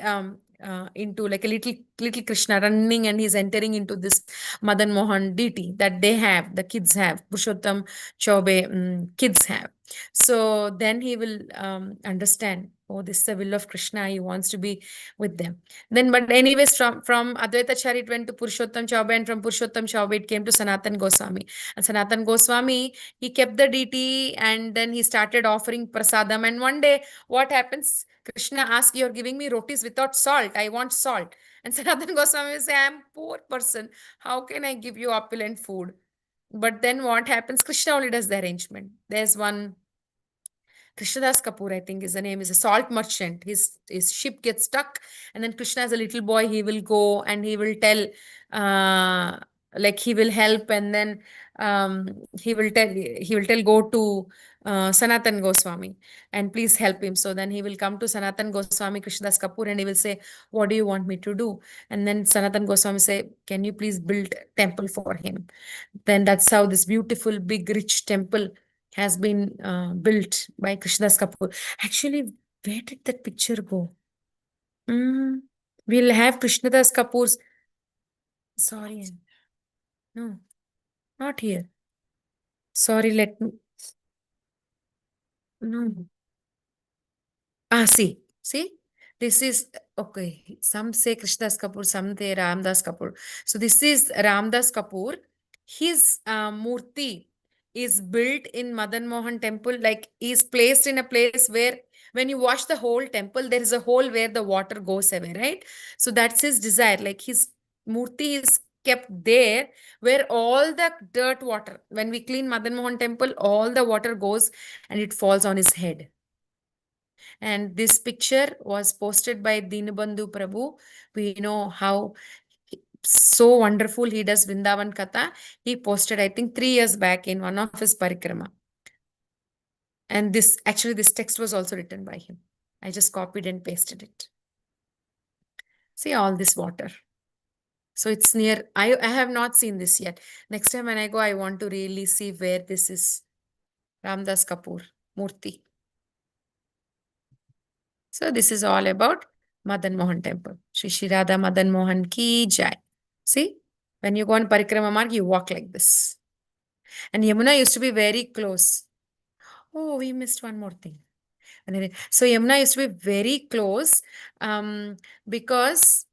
into like a little Krishna running, and he's entering into this Madan Mohan deity that they have, the kids have, Purushottam Chaube kids have. So then he will understand, oh, this is the will of Krishna, he wants to be with them. Then, but anyways, from Advaitacharya it went to Purushottam Chaube, and from Purushottam Chaube it came to Sanatan Goswami. And Sanatan Goswami, he kept the deity and then he started offering prasadam. And one day, what happens? Krishna asks, you're giving me rotis without salt. I want salt. And Sanatan Goswami will say, I'm a poor person. How can I give you opulent food? But then what happens? Krishna only does the arrangement. There's one Krishnadas Kapoor, I think is the name, is a salt merchant. His ship gets stuck, and then Krishna as a little boy, he will go and he will tell, like he will help, and then he will tell, go to Sanatan Goswami and please help him. So then he will come to Sanatan Goswami, Krishnadas Kapoor, and he will say, what do you want me to do? And then Sanatan Goswami say, can you please build temple for him? Then that's how this beautiful, big, rich temple has been built by Krishnadas Kapoor. Actually, where did that picture go? We'll have Krishnadas Kapoor's. Sorry. No, not here. Sorry, let me. No. See. This is, okay. Some say Krishnadas Kapoor, some say Ramdas Kapoor. So this is Ramdas Kapoor. His murti is built in Madan Mohan temple, like is placed in a place where when you wash the whole temple, there is a hole where the water goes away, right? So that's his desire. Like his murti is kept there where all the dirt water, when we clean Madan Mohan temple, all the water goes and it falls on his head. And this picture was posted by Dinabandhu Prabhu. We know how so wonderful he does Vrindavan Katha. He posted, I think, 3 years back in one of his parikrama. And this text was also written by him. I just copied and pasted it. See all this water. So it's near, I have not seen this yet. Next time when I go, I want to really see where this is. Ramdas Kapoor, Murti. So this is all about Madan Mohan temple. Shri Radha Madan Mohan ki jai. See, when you go on Parikrama Marg, you walk like this. And Yamuna used to be very close. Oh, we missed one more thing. Anyway, so Yamuna used to be very close because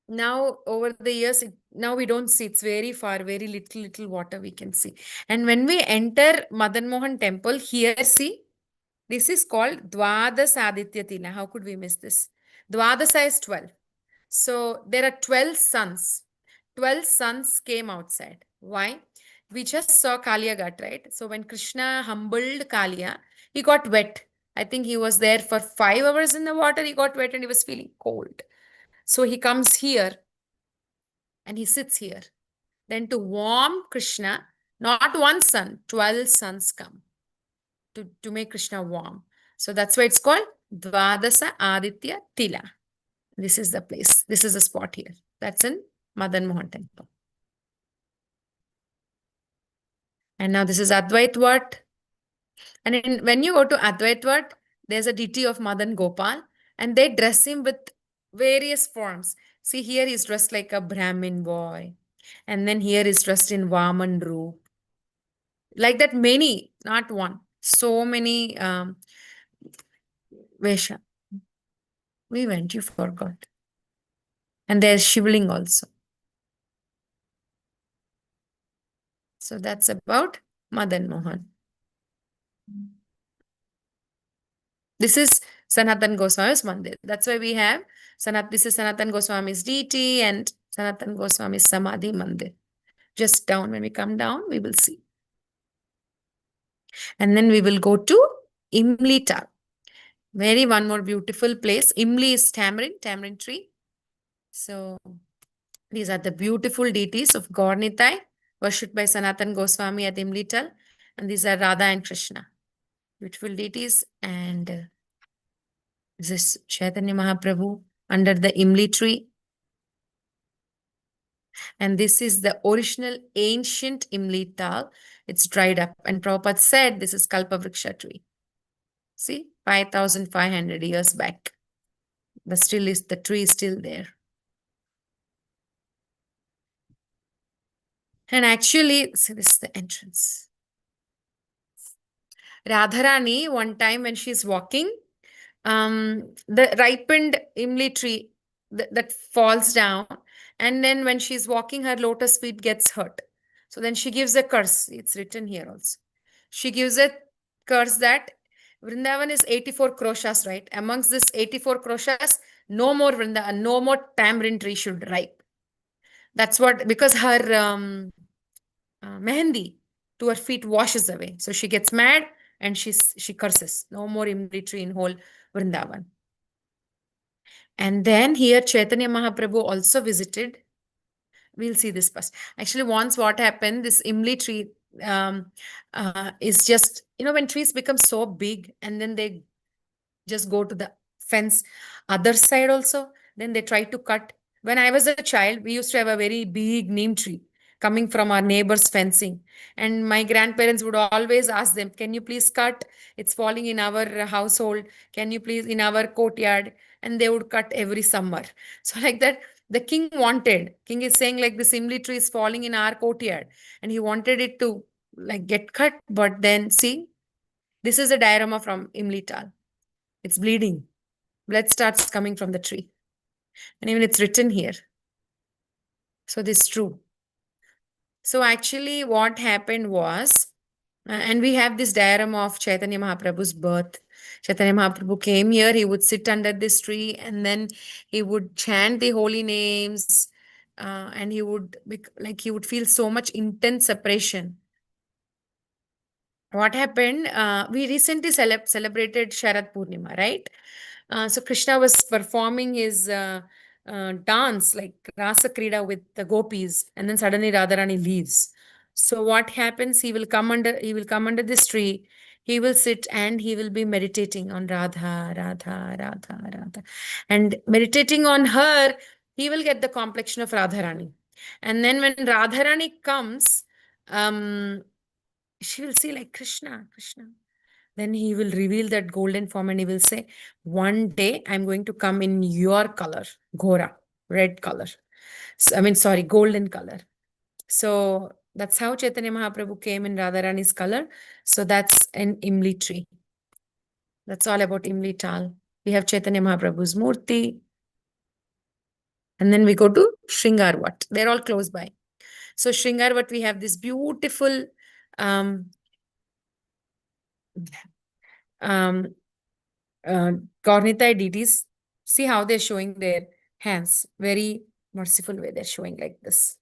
now over the years, now we don't see, it's very far, very little water we can see. And when we enter Madan Mohan temple, here see, this is called Dvadas Aditya Tila. How could we miss this? Dvadasa is 12. So there are 12 suns. 12 suns came outside. Why? We just saw Kaliya Ghat, right? So when Krishna humbled Kaliya, he got wet. I think he was there for 5 hours in the water. He got wet and he was feeling cold. So he comes here and he sits here. Then to warm Krishna, not one sun, 12 suns come to make Krishna warm. So that's why it's called Dvadasa Aditya Tila. This is the place. This is the spot here. That's in Madan Mohan temple. And now this is Advait Wat. And when you go to Advait Wat, there's a deity of Madan Gopal and they dress him with various forms. See, here he's dressed like a Brahmin boy. And then here he's dressed in Vaman Roop. Like that, many, not one. So many Vesha. We went, you forgot. And there's Shivling also. So that's about Madan Mohan. This is Sanatan Goswami's Mandir. That's why we have this is Sanatan Goswami's deity and Sanatan Goswami's Samadhi Mandir. Just down, when we come down, we will see. And then we will go to Imli Tal. Very one more beautiful place. Imli is tamarind tree. So these are the beautiful deities of Gaur Nitai, worshipped by Sanatan Goswami at Imli Tal. And these are Radha and Krishna. Beautiful deities. And this is Chaitanya Mahaprabhu under the Imli tree. And this is the original ancient Imli Tal. It's dried up. And Prabhupada said this is Kalpavriksha tree. See, 5,500 years back. The tree is still there. And actually, see, this is the entrance. Radharani, one time when she's walking, the ripened Imli tree that falls down, and then when she's walking, her lotus feet gets hurt. So then she gives a curse. It's written here also. She gives a curse that Vrindavan is 84 kroshas, right? Amongst this 84 kroshas, no more Vrindavan, no more tamarind tree should ripe. That's what, because her mehendi to her feet washes away. So she gets mad and she curses. No more Imli tree in whole Vrindavan. And then here Chaitanya Mahaprabhu also visited. We'll see this first. Actually, once what happened, this Imli tree is just, when trees become so big and then they just go to the fence other side also, then they try to cut. When I was a child, we used to have a very big neem tree coming from our neighbor's fencing. And my grandparents would always ask them, can you please cut? It's falling in our household. Can you please, in our courtyard? And they would cut every summer. So like that, the king is saying like the Imli tree is falling in our courtyard. And he wanted it to like get cut. But then see, this is a diorama from Imli Tal. It's bleeding. Blood starts coming from the tree. And even it's written here. So this is true. So actually what happened was, and we have this diorama of Chaitanya Mahaprabhu's birth. Chaitanya Mahaprabhu came here, he would sit under this tree and then he would chant the holy names and he would feel so much intense separation. What happened? We recently celebrated Sharad Purnima, right? So Krishna was performing his dance like Rasa Krida with the gopis, and then suddenly Radharani leaves. So what happens? He will come under this tree. He will sit and he will be meditating on Radha, Radha, Radha, Radha. And meditating on her, he will get the complexion of Radharani. And then when Radharani comes, she will see like Krishna, Krishna. Then he will reveal that golden form and he will say, one day I'm going to come in your color, Ghora, red color. So, golden color. So That's how Chaitanya Mahaprabhu came in Radharani's color. So that's an Imli tree. That's all about Imli Tal. We have Chaitanya Mahaprabhu's Murti. And then we go to Shringarvat. They're all close by. So Shringarvat, we have this beautiful Gaurnitai deities. See how they're showing their hands. Very merciful way they're showing like this.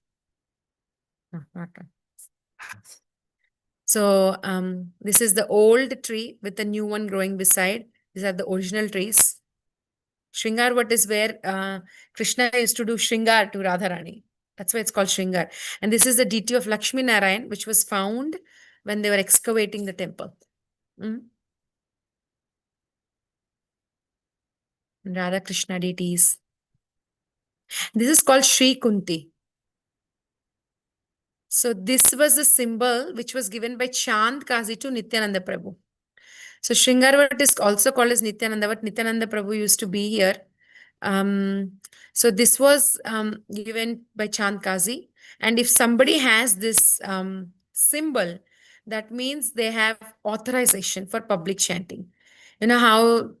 So this is the old tree with the new one growing beside. These are the original trees. Shringarvat is where Krishna used to do Shringar to Radharani. That's why it's called Shringar. And this is the deity of Lakshmi Narayan, which was found when they were excavating the temple. Radha Krishna deities. This is called Shri Kunti. So this was the symbol which was given by Chand Kazi to Nityananda Prabhu. So Shringarvat is also called as Nityananda, but Nityananda Prabhu used to be here. So this was given by Chand Kazi. And if somebody has this symbol, that means they have authorization for public chanting. You know how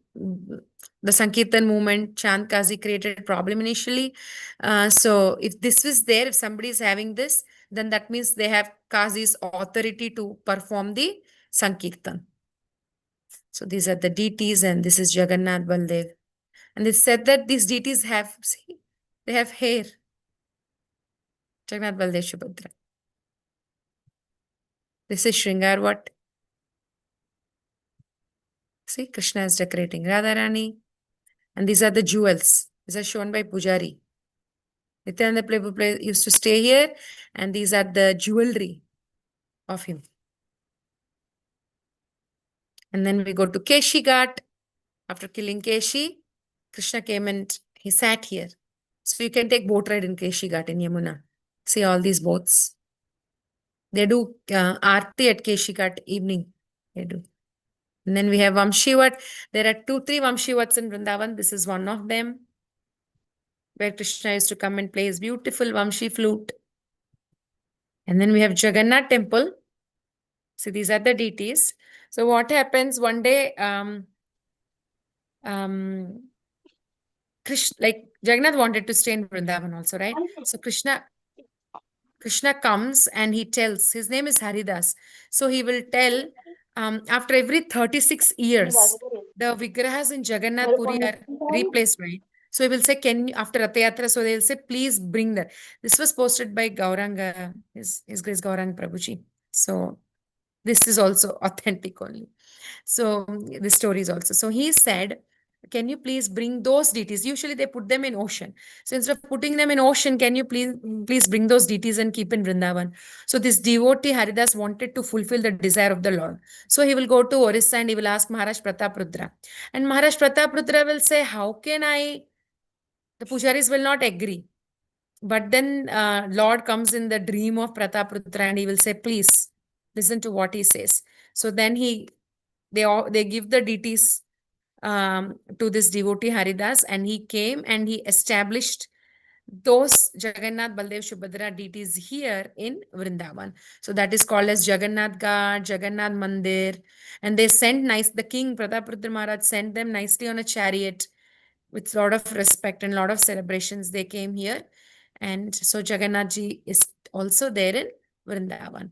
the Sankirtan movement, Chand Kazi created a problem initially. So if this is there, if somebody is having this, then that means they have Kazi's authority to perform the Sankirtan. So these are the deities, and this is Jagannath Baldev. And it's said that these deities have, see, they have hair. Jagannath Baldev Subhadra. This is Shringarvat. See, Krishna is decorating Radharani. And these are the jewels. These are shown by Pujari. Nityananda Prabhu used to stay here, and these are the jewelry of him. And then we go to Keshi Ghat. After killing Keshi, Krishna came and he sat here. So you can take boat ride in Keshi Ghat in Yamuna. See all these boats. They do Aarti at Keshi Ghat evening. They do. And then we have Vamshivat. There are 2-3 Vamshivats in Vrindavan. This is one of them, where Krishna used to come and play his beautiful Vamshi flute. And then we have Jagannath temple. So these are the deities. So what happens one day, Krishna, like Jagannath wanted to stay in Vrindavan also, right? So Krishna comes and he tells, his name is Haridas. So he will tell, after every 36 years, the Vigrahas in Jagannath Puri are replaced, right? So he will say, can you, after Rath Yatra, so they will say, please bring that. This was posted by Gauranga, his Grace Gauranga Prabhuji. So this is also authentic only. So the story is also. So he said, can you please bring those deities? Usually they put them in ocean. So instead of putting them in ocean, can you please bring those deities and keep in Vrindavan? So this devotee Haridas wanted to fulfill the desire of the Lord. So he will go to Orissa and he will ask Maharaj Prataprudra. And Maharaj Prataprudra will say, how can I? The pujaris will not agree. But then Lord comes in the dream of Prataprudra and he will say, please listen to what he says. So then they give the deities to this devotee Haridas, and he came and he established those Jagannath Baldev Subhadra deities here in Vrindavan. So that is called as Jagannath Ghat, Jagannath Mandir. And they sent the king Prataprudra Maharaj sent them nicely on a chariot with a lot of respect and a lot of celebrations. They came here. And so Jagannath Ji is also there in Vrindavan.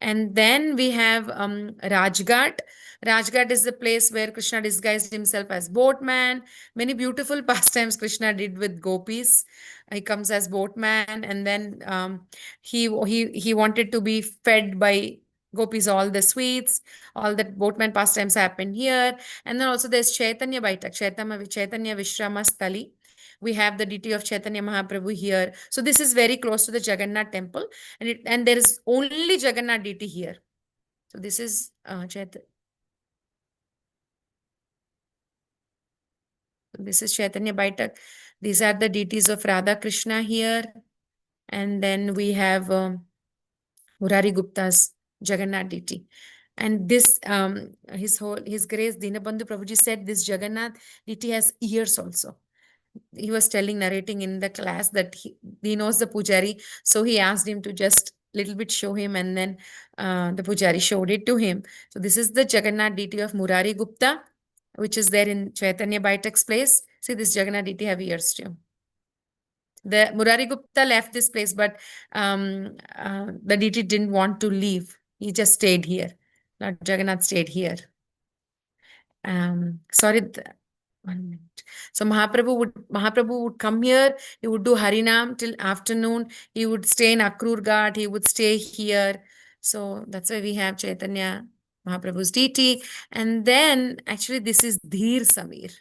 And then we have Rajghat. Rajghat is the place where Krishna disguised himself as boatman. Many beautiful pastimes Krishna did with gopis. He comes as boatman, and then he wanted to be fed by gopis all the sweets. All that boatman pastimes happen here. And then also there's Chaitanya Baitak, Chaitanya Vishrama Stali. We have the deity of Chaitanya Mahaprabhu here. So this is very close to the Jagannath temple. And there is only Jagannath deity here. So this is Chaitanya Baitak. These are the deities of Radha Krishna here. And then we have Murari Gupta's Jagannath deity. And this, His Grace Dinabandhu Prabhuji said this Jagannath deity has ears also. He was narrating in the class that he knows the pujari. So he asked him to just little bit show him, and then the Pujari showed it to him. So this is the Jagannath deity of Murari Gupta, which is there in Chaitanya Baitak's place. See, this Jagannath deity have ears too. The Murari Gupta left this place, but the deity didn't want to leave. He just stayed here. Lord Jagannath stayed here. Sorry, 1 minute. So Mahaprabhu would come here. He would do Harinam till afternoon. He would stay in Akrur Ghat. He would stay here. So that's why we have Chaitanya Mahaprabhu's deity. And then actually this is Dheer Samir.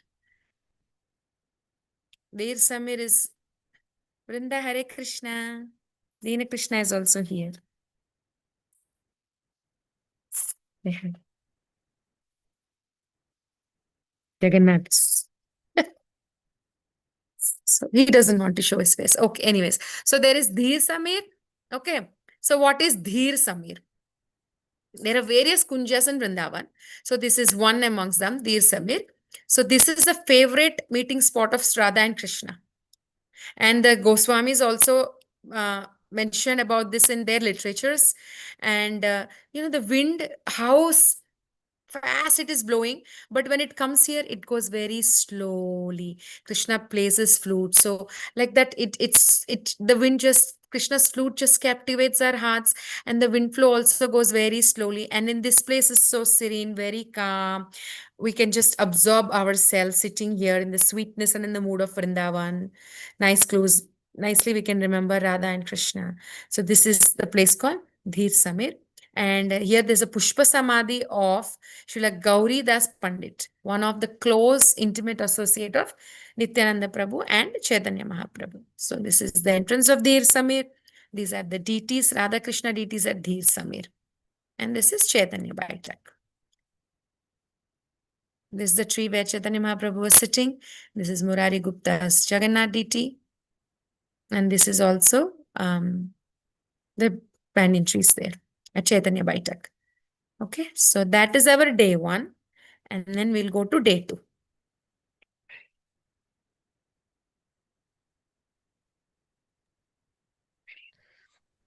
Dheer Samir is Vrinda Hare Krishna. Dina Krishna is also here. Jagannath. So he doesn't want to show his face. Okay, anyways. So there is Dheer Samir. Okay. So what is Dheer Samir? There are various kunjas in Vrindavan. So this is one amongst them, Dheer Samir. So this is the favorite meeting spot of Radha and Krishna. And the Goswamis also mention about this in their literatures. And, the wind, how fast it is blowing, but when it comes here, it goes very slowly. Krishna plays his flute. So like that, the wind just, Krishna's flute just captivates our hearts, and the wind flow also goes very slowly. And in this place is so serene, very calm. We can just absorb ourselves sitting here in the sweetness and in the mood of Vrindavan. Nice close. Nicely, we can remember Radha and Krishna. So this is the place called Dheer Samir. And here there's a Pushpa Samadhi of Srila Gauri Das Pandit, one of the close, intimate associate of Nityananda Prabhu and Chaitanya Mahaprabhu. So this is the entrance of Dheer Samir. These are the deities, Radha Krishna deities at Dheer Samir. And this is Chaitanya Baitak. This is the tree where Chaitanya Mahaprabhu was sitting. This is Murari Gupta's Jagannath deity. And this is also the banyan trees there at Chaitanya Baitak. Okay, so that is our day 1. And then we'll go to day 2.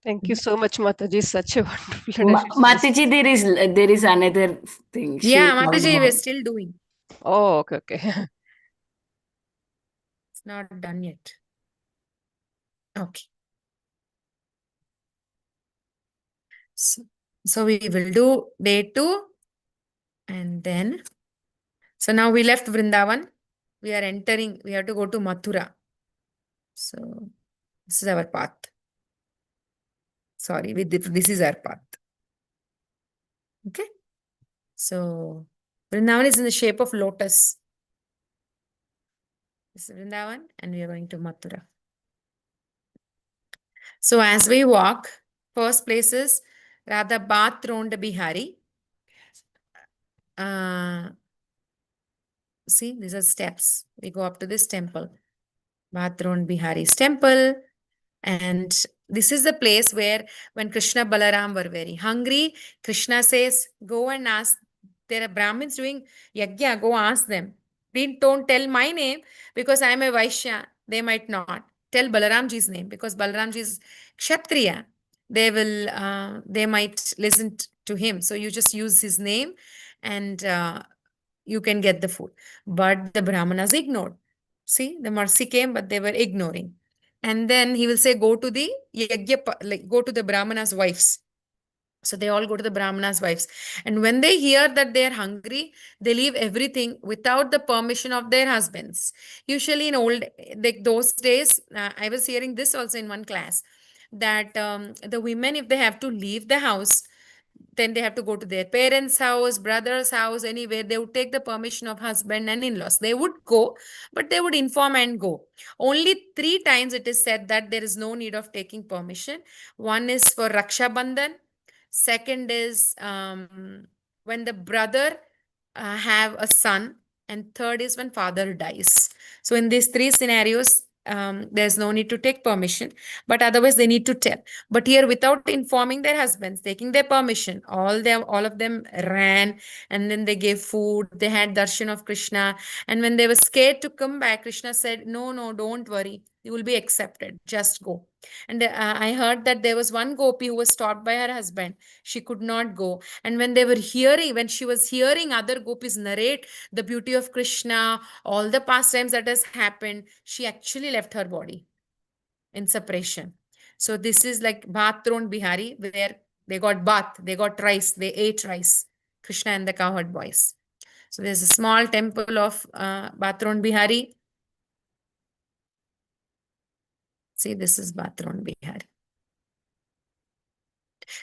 Thank you so much, Mataji. Such a wonderful and Mataji, there is another thing. Yeah, Mataji, we're still doing. Oh, okay. It's not done yet. Okay. So we will do day 2. And then, so now we left Vrindavan. We are entering, we have to go to Mathura. So this is our path. Sorry, this is our path. Okay. So Vrindavan is in the shape of lotus. This is Vrindavan, and we are going to Mathura. So as we walk, first place is Radha Bathronda Bihari. See, these are steps. We go up to this temple, Bathronda Bihari's temple. And this is the place where when Krishna Balaram were very hungry, Krishna says, go and ask. There are Brahmins doing yajna, go ask them. Don't tell my name because I am a Vaishya. They might not. Tell Balaramji's name because Balaramji is Kshatriya. They might listen to him. So you just use his name and you can get the food. But the Brahmanas ignored. See, the mercy came, but they were ignoring. And then he will say, go to the yajna, go to the Brahmanas' wives. So they all go to the Brahmanas' wives. And when they hear that they are hungry, they leave everything without the permission of their husbands. Usually in those days, I was hearing this also in one class, that the women, if they have to leave the house, then they have to go to their parents' house, brother's house, anywhere. They would take the permission of husband and in-laws. They would go, but they would inform and go. Only 3 times it is said that there is no need of taking permission. One is for Raksha Bandhan. Second is when the brother have a son. And third is when father dies. So in these 3 scenarios, there's no need to take permission, but otherwise they need to tell. But here, without informing their husbands, taking their permission, all of them ran, and then they gave food. They had darshan of Krishna, and when they were scared to come back, Krishna said, no, don't worry, you will be accepted, just go. And I heard that there was one gopi who was stopped by her husband. She could not go. And when when she was hearing other gopis narrate the beauty of Krishna, all the pastimes that has happened, she actually left her body in separation. So this is like Bhathron Bihari, where they got bath, they got rice, they ate rice, Krishna and the cowherd boys. So there's a small temple of Bhathron Bihari. See, this is Bhathron Bihari.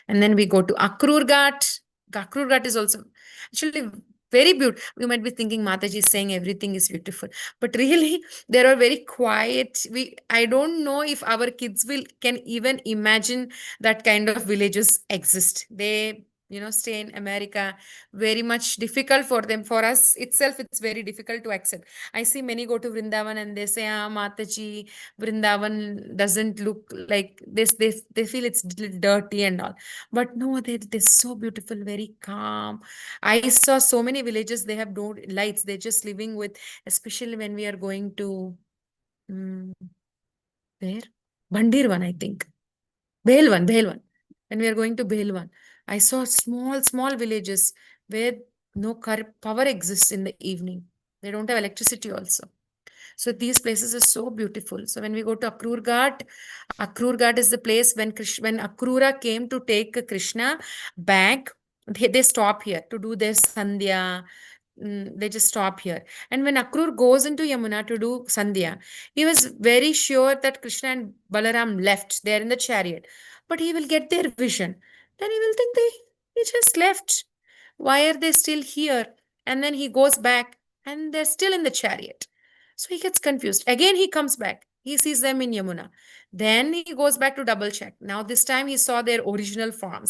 And then we go to Akrur Ghat. Akrur Ghat is also actually very beautiful. You might be thinking Mataji is saying everything is beautiful, but really there are very quiet. I don't know if our kids can even imagine that kind of villages exist. They stay in America, very much difficult for them. For us itself, it's very difficult to accept. I see many go to Vrindavan and they say, Mataji, Vrindavan doesn't look like this. They feel it's dirty and all. But no, they're so beautiful, very calm. I saw so many villages, they have no lights. They're just living with, especially when we are going to, where? Bandirvan, I think. Bhelwan. When we are going to Bhelwan, I saw small villages where no power exists in the evening. They don't have electricity also. So these places are so beautiful. So when we go to Akrur Ghat is the place when Akrura came to take Krishna back, they stop here to do their Sandhya. They just stop here. And when Akrur goes into Yamuna to do Sandhya, he was very sure that Krishna and Balaram left there in the chariot. But he will get their vision. Then he will think they just left. Why are they still here? And then he goes back and they're still in the chariot. So he gets confused. Again, he comes back. He sees them in Yamuna. Then he goes back to double check. Now, this time he saw their original forms.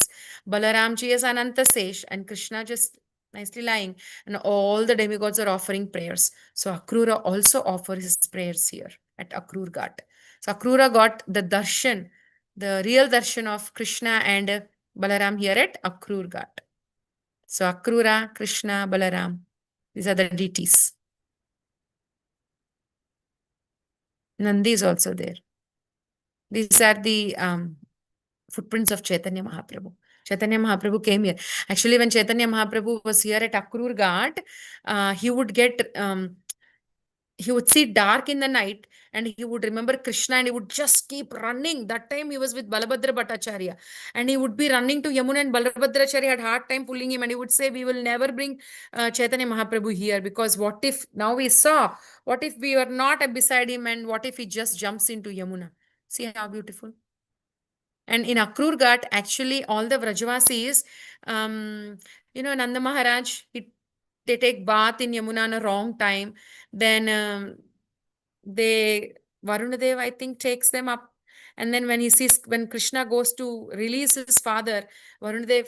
Balaramji is Ananta Sesh and Krishna just nicely lying. And all the demigods are offering prayers. So Akrura also offers his prayers here at Akrur Ghat. So Akrura got the darshan, the real darshan of Krishna and Balaram here at Akrur Ghat. So Akrura, Krishna, Balaram, these are the deities. Nandi is also there. These are the footprints of Chaitanya Mahaprabhu. Chaitanya Mahaprabhu came here. Actually, when Chaitanya Mahaprabhu was here at Akrur Ghat, he would see dark in the night and he would remember Krishna and he would just keep running. That time he was with Balabhadra Bhattacharya and he would be running to Yamuna and Balabhadracharya had hard time pulling him and he would say, we will never bring Chaitanya Mahaprabhu here because what if, now we saw, what if we were not beside him and what if he just jumps into Yamuna? See how beautiful. And in Akrur Ghat, actually all the Vrajavasis, Nanda Maharaj, they take bath in Yamuna on a wrong time. Then Varunadev, I think, takes them up. And then when Krishna goes to release his father, Varunadev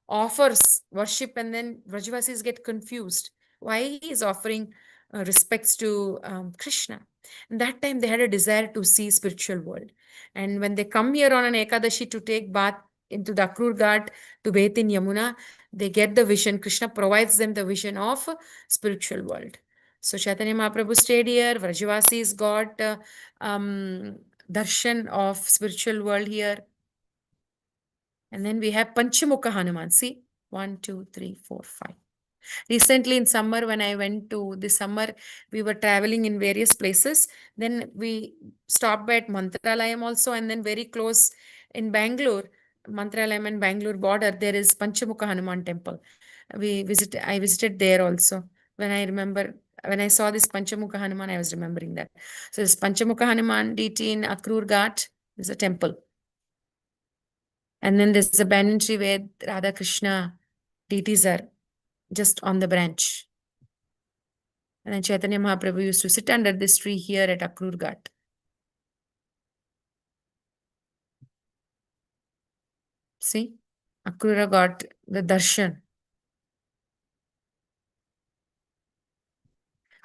offers worship and then Vrajavasis get confused. Why he is offering respects to Krishna. And that time they had a desire to see spiritual world. And when they come here on an Ekadashi to take bath into the Akrur Ghat to bathe in Yamuna, they get the vision. Krishna provides them the vision of spiritual world. So Chaitanya Mahaprabhu stayed here. Vrajavasis got darshan of spiritual world here. And then we have Panchamukha Hanuman. See, 1, 2, 3, 4, 5. Recently in summer, when I went to this summer, we were traveling in various places. Then we stopped by at Mantralayam also, and then very close in Bangalore, Mantralayam and Bangalore border, there is Panchamukha Hanuman temple. I visited there also. When I saw this Panchamukha Hanuman, I was remembering that. So this Panchamukha Hanuman deity in Akrur Ghat is a temple. And then there's a banyan tree where Radha Krishna deities are just on the branch. And then Chaitanya Mahaprabhu used to sit under this tree here at Akrur Ghat. See, Akrura got the darshan.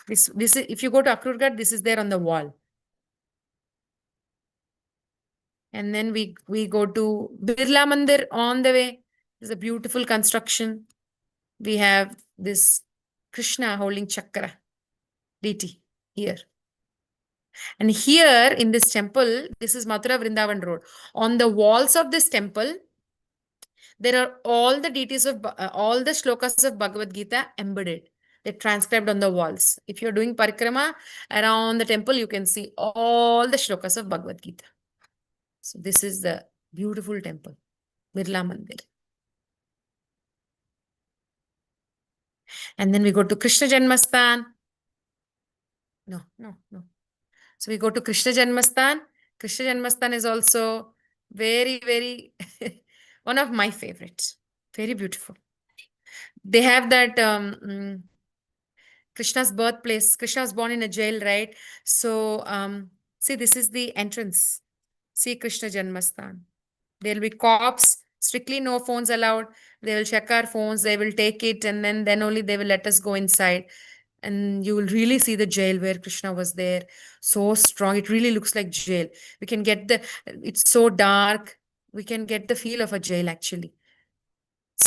This is, if you go to Akrur Ghat, this is there on the wall. And then we go to Birla Mandir on the way. It's a beautiful construction. We have this Krishna holding chakra deity here. And here in this temple, this is Mathura Vrindavan Road. On the walls of this temple, there are all the deities of all the shlokas of Bhagavad Gita embedded. They're transcribed on the walls. If you're doing parikrama around the temple, you can see all the shlokas of Bhagavad Gita. So this is the beautiful temple, Birla Mandir. And then we go to Krishna Janmastan. No. So we go to Krishna Janmastan. Krishna Janmastan is also very, very one of my favorites. Very beautiful. They have that Krishna's birthplace. Krishna was born in a jail, right? So see, this is the entrance. See Krishna Janmastan. There'll be cops, strictly no phones allowed. They will check our phones, they will take it, and then only they will let us go inside. And you will really see the jail where Krishna was there. So strong. It really looks like jail. We can get it's so dark. We can get the feel of a jail actually.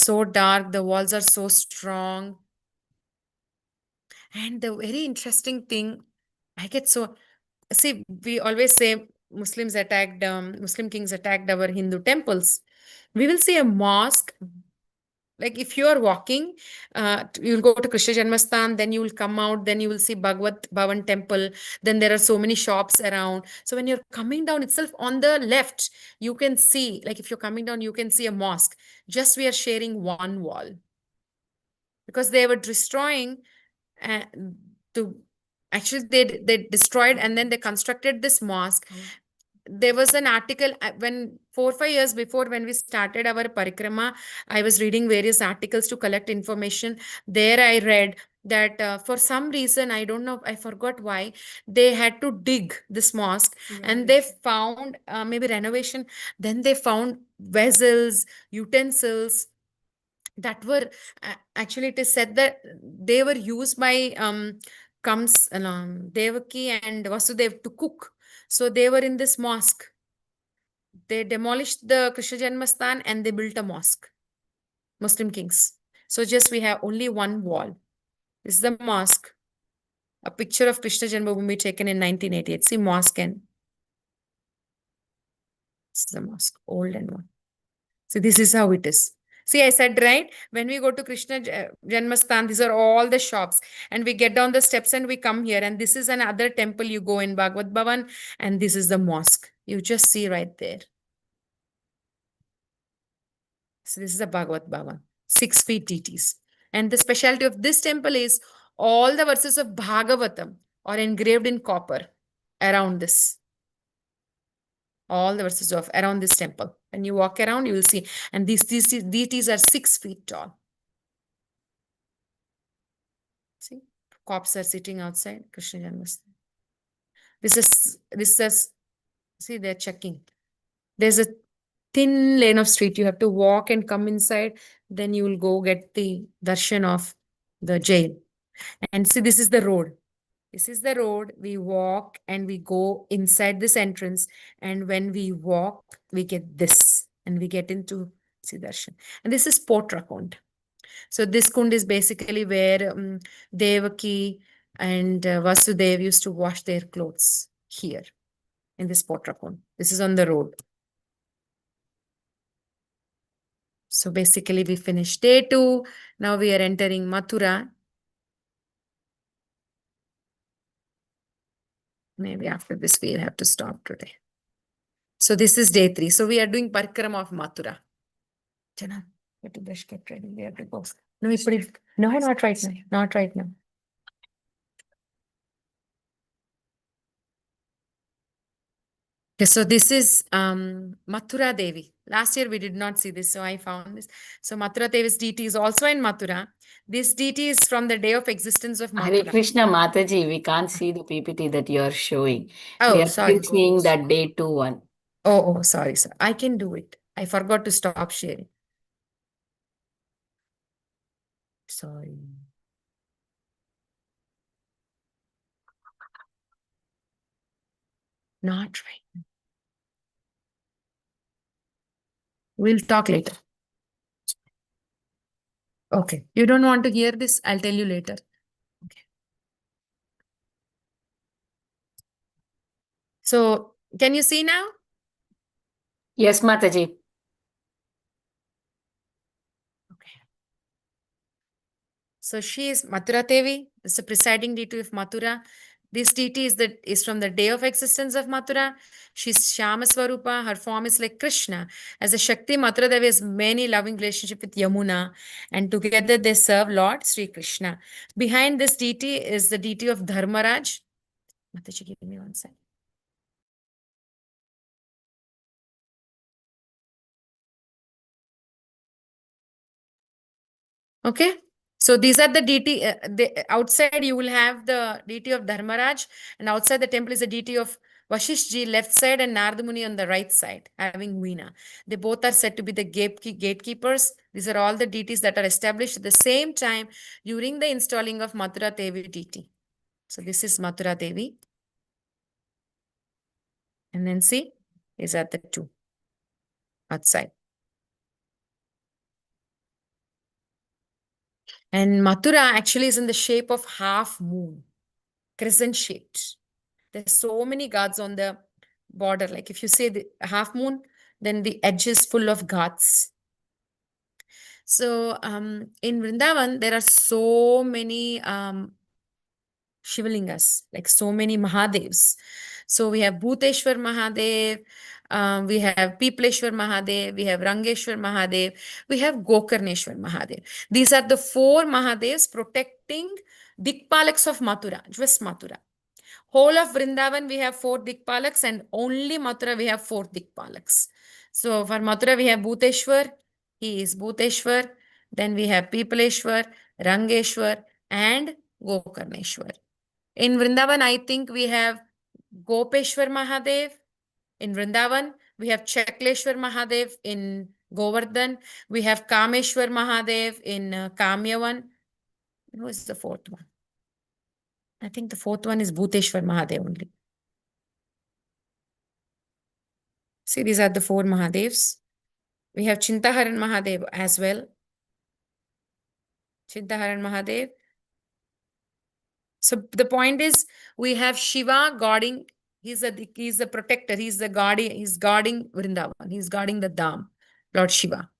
So dark. The walls are so strong. And the very interesting thing, see, we always say Muslim kings attacked our Hindu temples. We will see a mosque. Like if you are walking, you'll go to Krishna Janmastan, then you will come out, then you will see Bhagavad Bhavan temple. Then there are so many shops around. So when you're coming down itself on the left, you can see, like if you're coming down, you can see a mosque. Just we are sharing one wall. Because they were destroying actually they destroyed and then they constructed this mosque. There was an article when 4 or 5 years before when we started our parikrama, I was reading various articles to collect information. There I read that for some reason, I don't know, I forgot why, they had to dig this mosque and they found maybe renovation. Then they found vessels, utensils that were actually, it is said that they were used by Devaki and Vasudev to cook. So they were in this mosque. They demolished the Krishna Janmastan and they built a mosque. Muslim kings. So just we have only one wall. This is the mosque. A picture of Krishna Janmabhoomi taken in 1988. See mosque and this is the mosque, old and one. So this is how it is. See, I said, right? When we go to Krishna Janmastan, these are all the shops. And we get down the steps and we come here. And this is another temple you go in Bhagavad Bhavan. And this is the mosque. You just see right there. So this is a Bhagavad Bhavan. 6 feet deities. And the specialty of this temple is all the verses of Bhagavatam are engraved in copper around this. All the verses of around this temple. When you walk around, you will see. And these deities are 6 feet tall. See, cops are sitting outside Krishna Janmastan. This is, see, they're checking. There's a thin lane of street. You have to walk and come inside. Then you will go get the darshan of the jail. And see, this is the road. This is the road. We walk and we go inside this entrance. And when we walk, we get this. And we get into Siddharshan. And this is Potra Kund. So this kund is basically where Devaki and Vasudev used to wash their clothes here in this Potra Kund. This is on the road. So basically we finished day 2. Now we are entering Mathura. Maybe after this we'll have to stop today. So this is day 3. So we are doing parikrama of Mathura. Jana, you have to brush, get ready. We have to go. No, we put it. No, not right now. Not right now. Okay, so this is Mathura Devi. Last year we did not see this, so I found this. So Mathura Devi's deity is also in Mathura. This deity is from the day of existence of Hare Mathura. Krishna Mataji, we can't see the PPT that you are showing. Oh, We are sorry. still seeing that day 2 one. Oh, sorry, sir. I can do it. I forgot to stop sharing. Sorry. Not right. We'll talk later. Okay. You don't want to hear this? I'll tell you later. Okay. So can you see now? Yes, Mataji. Okay. So she is Mathura Devi. This is the presiding deity of Mathura. This deity is from the day of existence of Mathura. She's Shyama Swarupa. Her form is like Krishna. As a Shakti, Mathura Devi has many loving relationship with Yamuna, and together they serve Lord Sri Krishna. Behind this deity is the deity of Dharmaraj. Mataji, give me one second. Okay. So these are the deity. Outside you will have the deity of Dharmaraj, and outside the temple is the deity of Vashishji left side and Narada Muni on the right side, having Veena. They both are said to be the gatekeepers. These are all the deities that are established at the same time during the installing of Mathura Devi deity. So this is Mathura Devi. And then see, these are the two outside. And Mathura actually is in the shape of half moon, crescent shaped. There's so many gods on the border. Like if you say the half moon, then the edge is full of gods. So in Vrindavan, there are so many Shivalingas, like so many Mahadevs. So we have Bhuteshwar Mahadev, we have Pipleshwar Mahadev, we have Rangeshwar Mahadev, we have Gokarneshwar Mahadev. These are the 4 Mahadevs protecting Dikpalaks of Mathura, just Mathura. Whole of Vrindavan, we have 4 Dikpalaks, and only Mathura, we have 4 Dikpalaks. So for Mathura, we have Bhuteshwar, he is Bhuteshwar. Then we have Pipleshwar, Rangeshwar, and Gokarneshwar. In Vrindavan, I think we have Gopeshwar Mahadev. In Vrindavan, we have Chakleshwar Mahadev in Govardhan. We have Kameshwar Mahadev in Kamyavan. Who is the 4th one? I think the 4th one is Bhuteshwar Mahadev only. See, these are the 4 Mahadevs. We have Chintaharan Mahadev as well. Chintaharan Mahadev. So the point is, we have Shiva guarding. He's the protector. He's the guardian. He's guarding Vrindavan. He's guarding the Dham, Lord Shiva.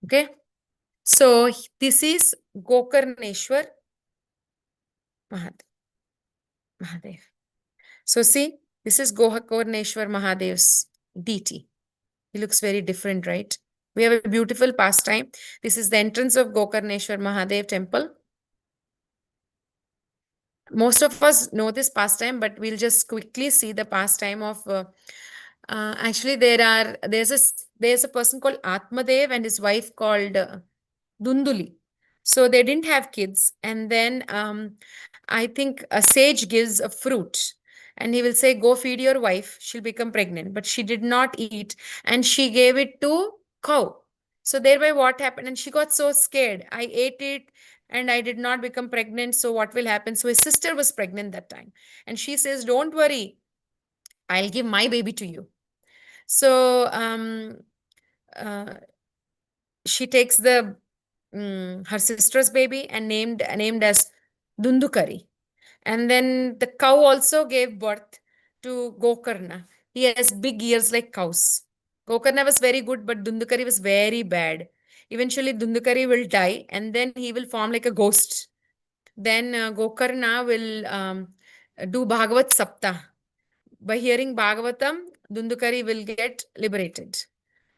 Okay. So this is Gokarneshwar Mahadev. So see, this is Gokarneshwar Mahadev's deity. He looks very different, right? We have a beautiful pastime. This is the entrance of Gokarneshwar Mahadev temple. Most of us know this pastime, but we'll just quickly see the pastime of actually there's a person called Atmadev and his wife called Dunduli. So they didn't have kids, and then I think a sage gives a fruit and he will say, go feed your wife, she'll become pregnant. But she did not eat and she gave it to cow. So thereby what happened? And she got so scared. I ate it and I did not become pregnant. So what will happen? So his sister was pregnant that time. And she says, don't worry, I'll give my baby to you. So she takes the her sister's baby and named as Dundukari. And then the cow also gave birth to Gokarna. He has big ears like cows. Gokarna was very good, but Dundukari was very bad. Eventually, Dundukari will die and then he will form like a ghost. Then Gokarna will do Bhagavat Sapta. By hearing Bhagavatam, Dundukari will get liberated.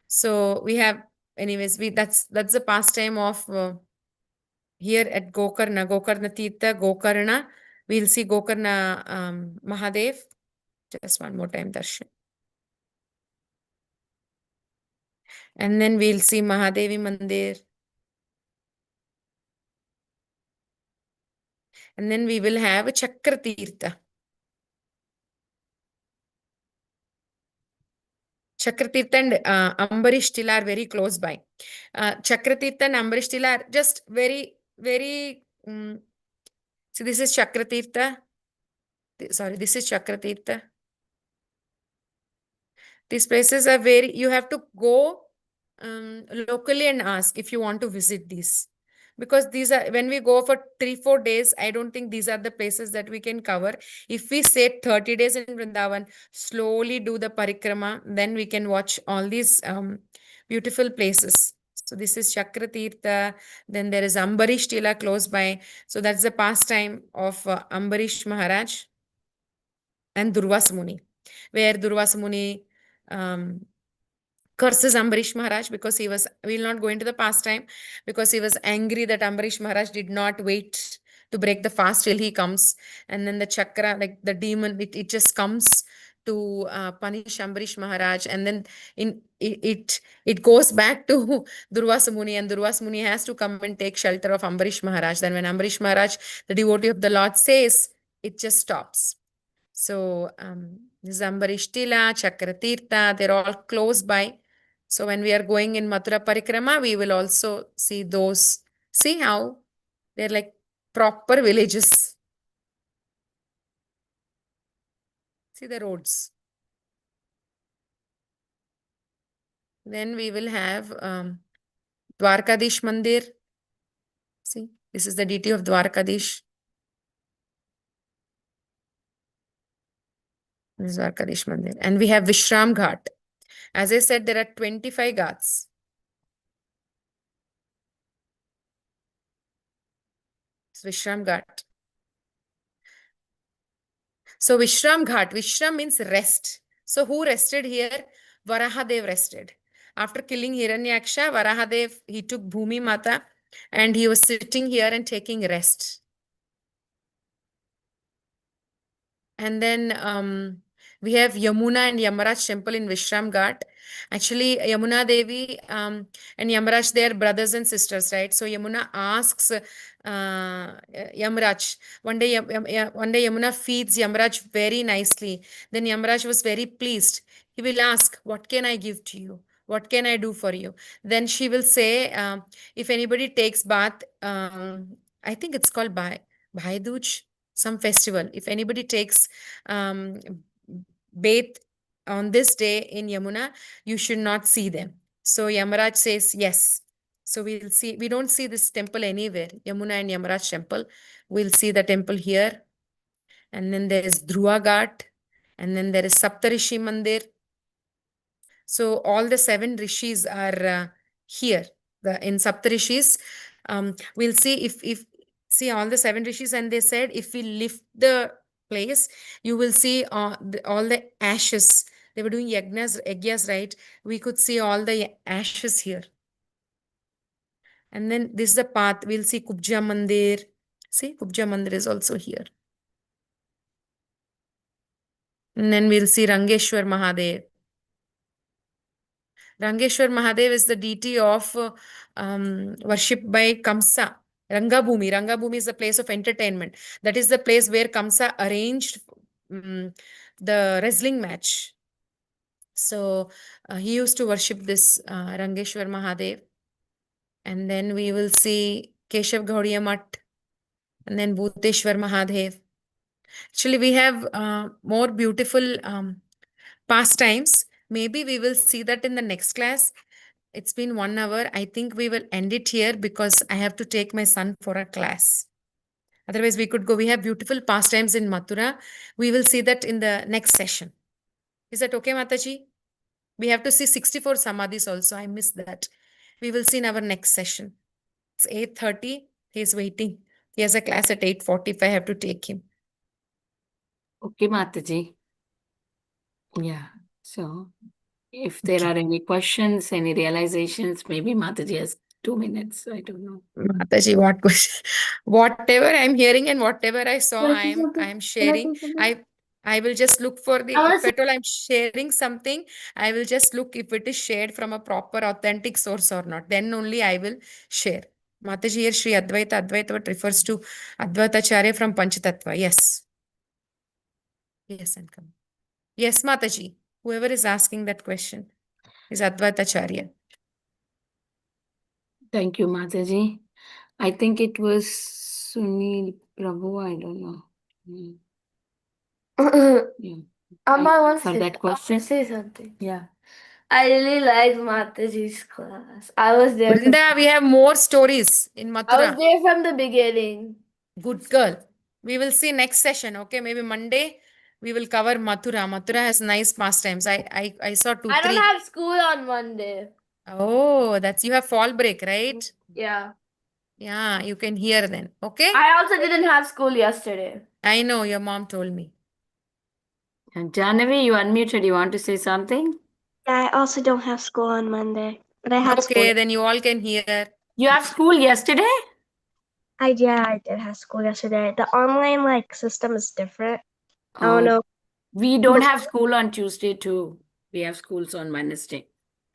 So we have, anyways, that's the pastime of here at Gokarna Tirtha, Gokarna. We'll see Gokarna Mahadev. Just one more time, Darshan. And then we'll see Mahadevi Mandir. And then we will have a Chakra Tirtha. Chakratirtha and Ambarish Til are very close by. Chakratirtha and Ambarish Til are just very, very. So this is Chakratirtha. Sorry, this is Chakratirtha. These places are very, you have to go locally and ask if you want to visit these. because these are, when we go for 3-4 days, I don't think these are the places that we can cover. If we say 30 days in Vrindavan, slowly do the parikrama, then we can watch all these beautiful places. So this is Chakratirtha. Then there is Ambarish Tila close by. So that's the pastime of Ambarish Maharaj and Durvasa Muni, where Durvasa Muni curses Ambarish Maharaj because he was, we will not go into the pastime, because he was angry that Ambarish Maharaj did not wait to break the fast till he comes. And then the chakra, like the demon, it just comes to punish Ambarish Maharaj. And then it goes back to Durvasa Muni, and Durvasa Muni has to come and take shelter of Ambarish Maharaj. Then when Ambarish Maharaj, the devotee of the Lord, says, it just stops. So this is Ambarish Tila, Chakratirtha, they're all close by. So when we are going in Mathura Parikrama, we will also see those. See how they're like proper villages. See the roads. Then we will have Dwarkadish Mandir. See, this is the deity of Dwarkadish. This is Dwarkadish Mandir. And we have Vishram Ghat. As I said, there are 25 ghats. It's Vishram Ghat. So Vishram Ghat, Vishram means rest. So who rested here? Varahadev rested. After killing Hiranyaksha, Varahadev, he took Bhumi Mata and he was sitting here and taking rest. And then we have Yamuna and Yamaraj temple in Vishram Ghat. Actually, Yamuna Devi and Yamaraj, they are brothers and sisters, right? So Yamuna asks Yamaraj. One day Yamuna feeds Yamaraj very nicely. Then Yamaraj was very pleased. He will ask, what can I give to you? What can I do for you? Then she will say, if anybody takes bath, I think it's called Bhai Duj, some festival. If anybody takes bath on this day in Yamuna, you should not see them. So Yamaraj says yes. So we'll see, we don't see this temple anywhere, Yamuna and Yamaraj temple. We'll see the temple here. And then there is Dhruva Ghat. And then there is Saptarishi Mandir. So all the 7 rishis are here. In Saptarishis, we'll see if see all the 7 rishis, and they said if we lift the place, you will see all the ashes. They were doing yajnas, right? We could see all the ashes here. And then this is the path. We'll see Kubja Mandir. See, Kubja Mandir is also here. And then we'll see Rangeshwar Mahadev. Rangeshwar Mahadev is the deity of worship by Kamsa. Rangabhumi. Rangabhumi is the place of entertainment. That is the place where Kamsa arranged the wrestling match. So he used to worship this Rangeshwar Mahadev. And then we will see Keshav Gaudiya Math. And then Bhuteshwar Mahadev. Actually, we have more beautiful pastimes. Maybe we will see that in the next class. It's been 1 hour. I think we will end it here because I have to take my son for a class. Otherwise, we could go. We have beautiful pastimes in Mathura. We will see that in the next session. Is that okay, Mataji? We have to see 64 Samadhis also. I missed that. We will see in our next session. It's 8:30. He's waiting. He has a class at 8:45. I have to take him. Okay, Mataji. Yeah. So if there are any questions, any realizations, maybe Mataji has 2 minutes. I don't know. Mataji, what question? Whatever I'm hearing and whatever I saw, I'm sharing. I will just look for the, if at all I'm sharing something, I will just look if it is shared from a proper authentic source or not. Then only I will share. Mataji, here Sri Advaita refers to Advaitacharya from Panchatattva. Yes. Yes, and come. Yes, Mataji. Whoever is asking that question is Advaitacharya. Thank you, Mataji. I think it was Sunil Prabhu. I don't know. Yeah. Amma wants For that question. say something. Yeah. I really liked Mataji's class. I was there. Vrinda, we have more stories in I was Mathura. there from the beginning. Good girl. We will see next session. Okay, maybe Monday we will cover Mathura. Mathura has nice pastimes. I saw two, I don't three. have school on Monday. Oh, that's you have fall break, right? Yeah. Yeah, you can hear then. Okay. I also didn't have school yesterday. I know your mom told me. And Jahnavi, you unmuted. You want to say something? I also don't have school on Monday, but I had school. Okay, then you all can hear. You have school yesterday? I did have school yesterday. The online system is different. I don't Oh, know. we don't have school on Tuesday too. We have schools on Wednesday.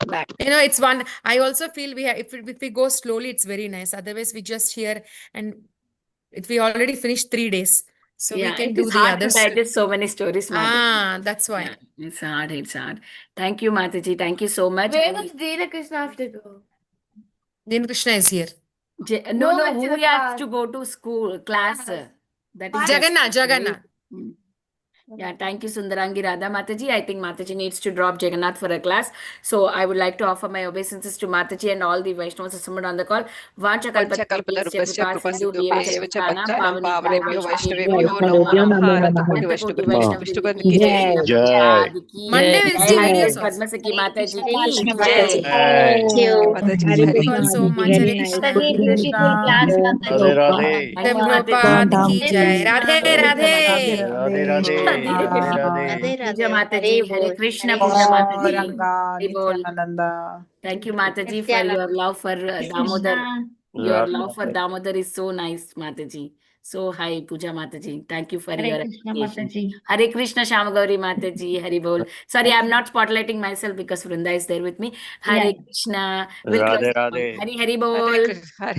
Back. You know, it's one. I also feel we have if we go slowly, it's very nice. Otherwise, we just hear and we already finished 3 days, so we Yeah, can it do is the hard to others. digest so many stories, Mataji. That's why. Yeah, it's hard. It's hard. Thank you, Mataji. Thank you so much. Where does Dina Krishna have to go? Then Krishna is here. No, No, who it's a has class. to go to school, class? That is Jagannath, just- Jagannath. Mm. Yeah, thank you, Sundarangi Radha Mataji. I think Mataji needs to drop Jagannath for a class. So I would like to offer my obeisances to Mataji and all the Vaishnavas assembled on the call. Vacha Panchakalpatarupasya Sindhu krupasindhubhyev cha Pavani pavanebhyo Vaishnavebhyo vaishnavebhyo namo namo namaha. bharat koti Vaishnav Vishnu ki Jai. Krishna Jai. Prabhupada ki Monday Jai. we'll see Hare videos Padma also. Sakhi Mataji Hare ki Krishna Jai. Mataji. Thank you. Mataji, Hare Hare Krishna Thank you so Mataji. much. Very Hare nice. Krishna. Mataji, beautiful class, Mataji. Radhe Radhe. Jai Thank you, Prabhupada Mataji. ki Jai. Radhe Radhe. Radhe Radhe. Radhe. Radhe Radhe. Radhe Puja Radhe. Mataji, Hare Bol. Krishna, Hare Puja Krishna. Mataji. Hare Bol. Nityananda. Thank you, Mataji, for Nityananda. your love for Damodar. Your Radhe love for Radhe. Damodar is so nice, Mataji. So high, Puja Mataji. Thank you for Hare your Krishna appreciation. Mataji. Hare Krishna, Shamagauri Mataji, Hari Bol. Sorry, I'm not spotlighting myself because Vrinda is there with me. Hare Yeah. Krishna. We'll close Radhe the call. Radhe. Hari Hari Bol. Hare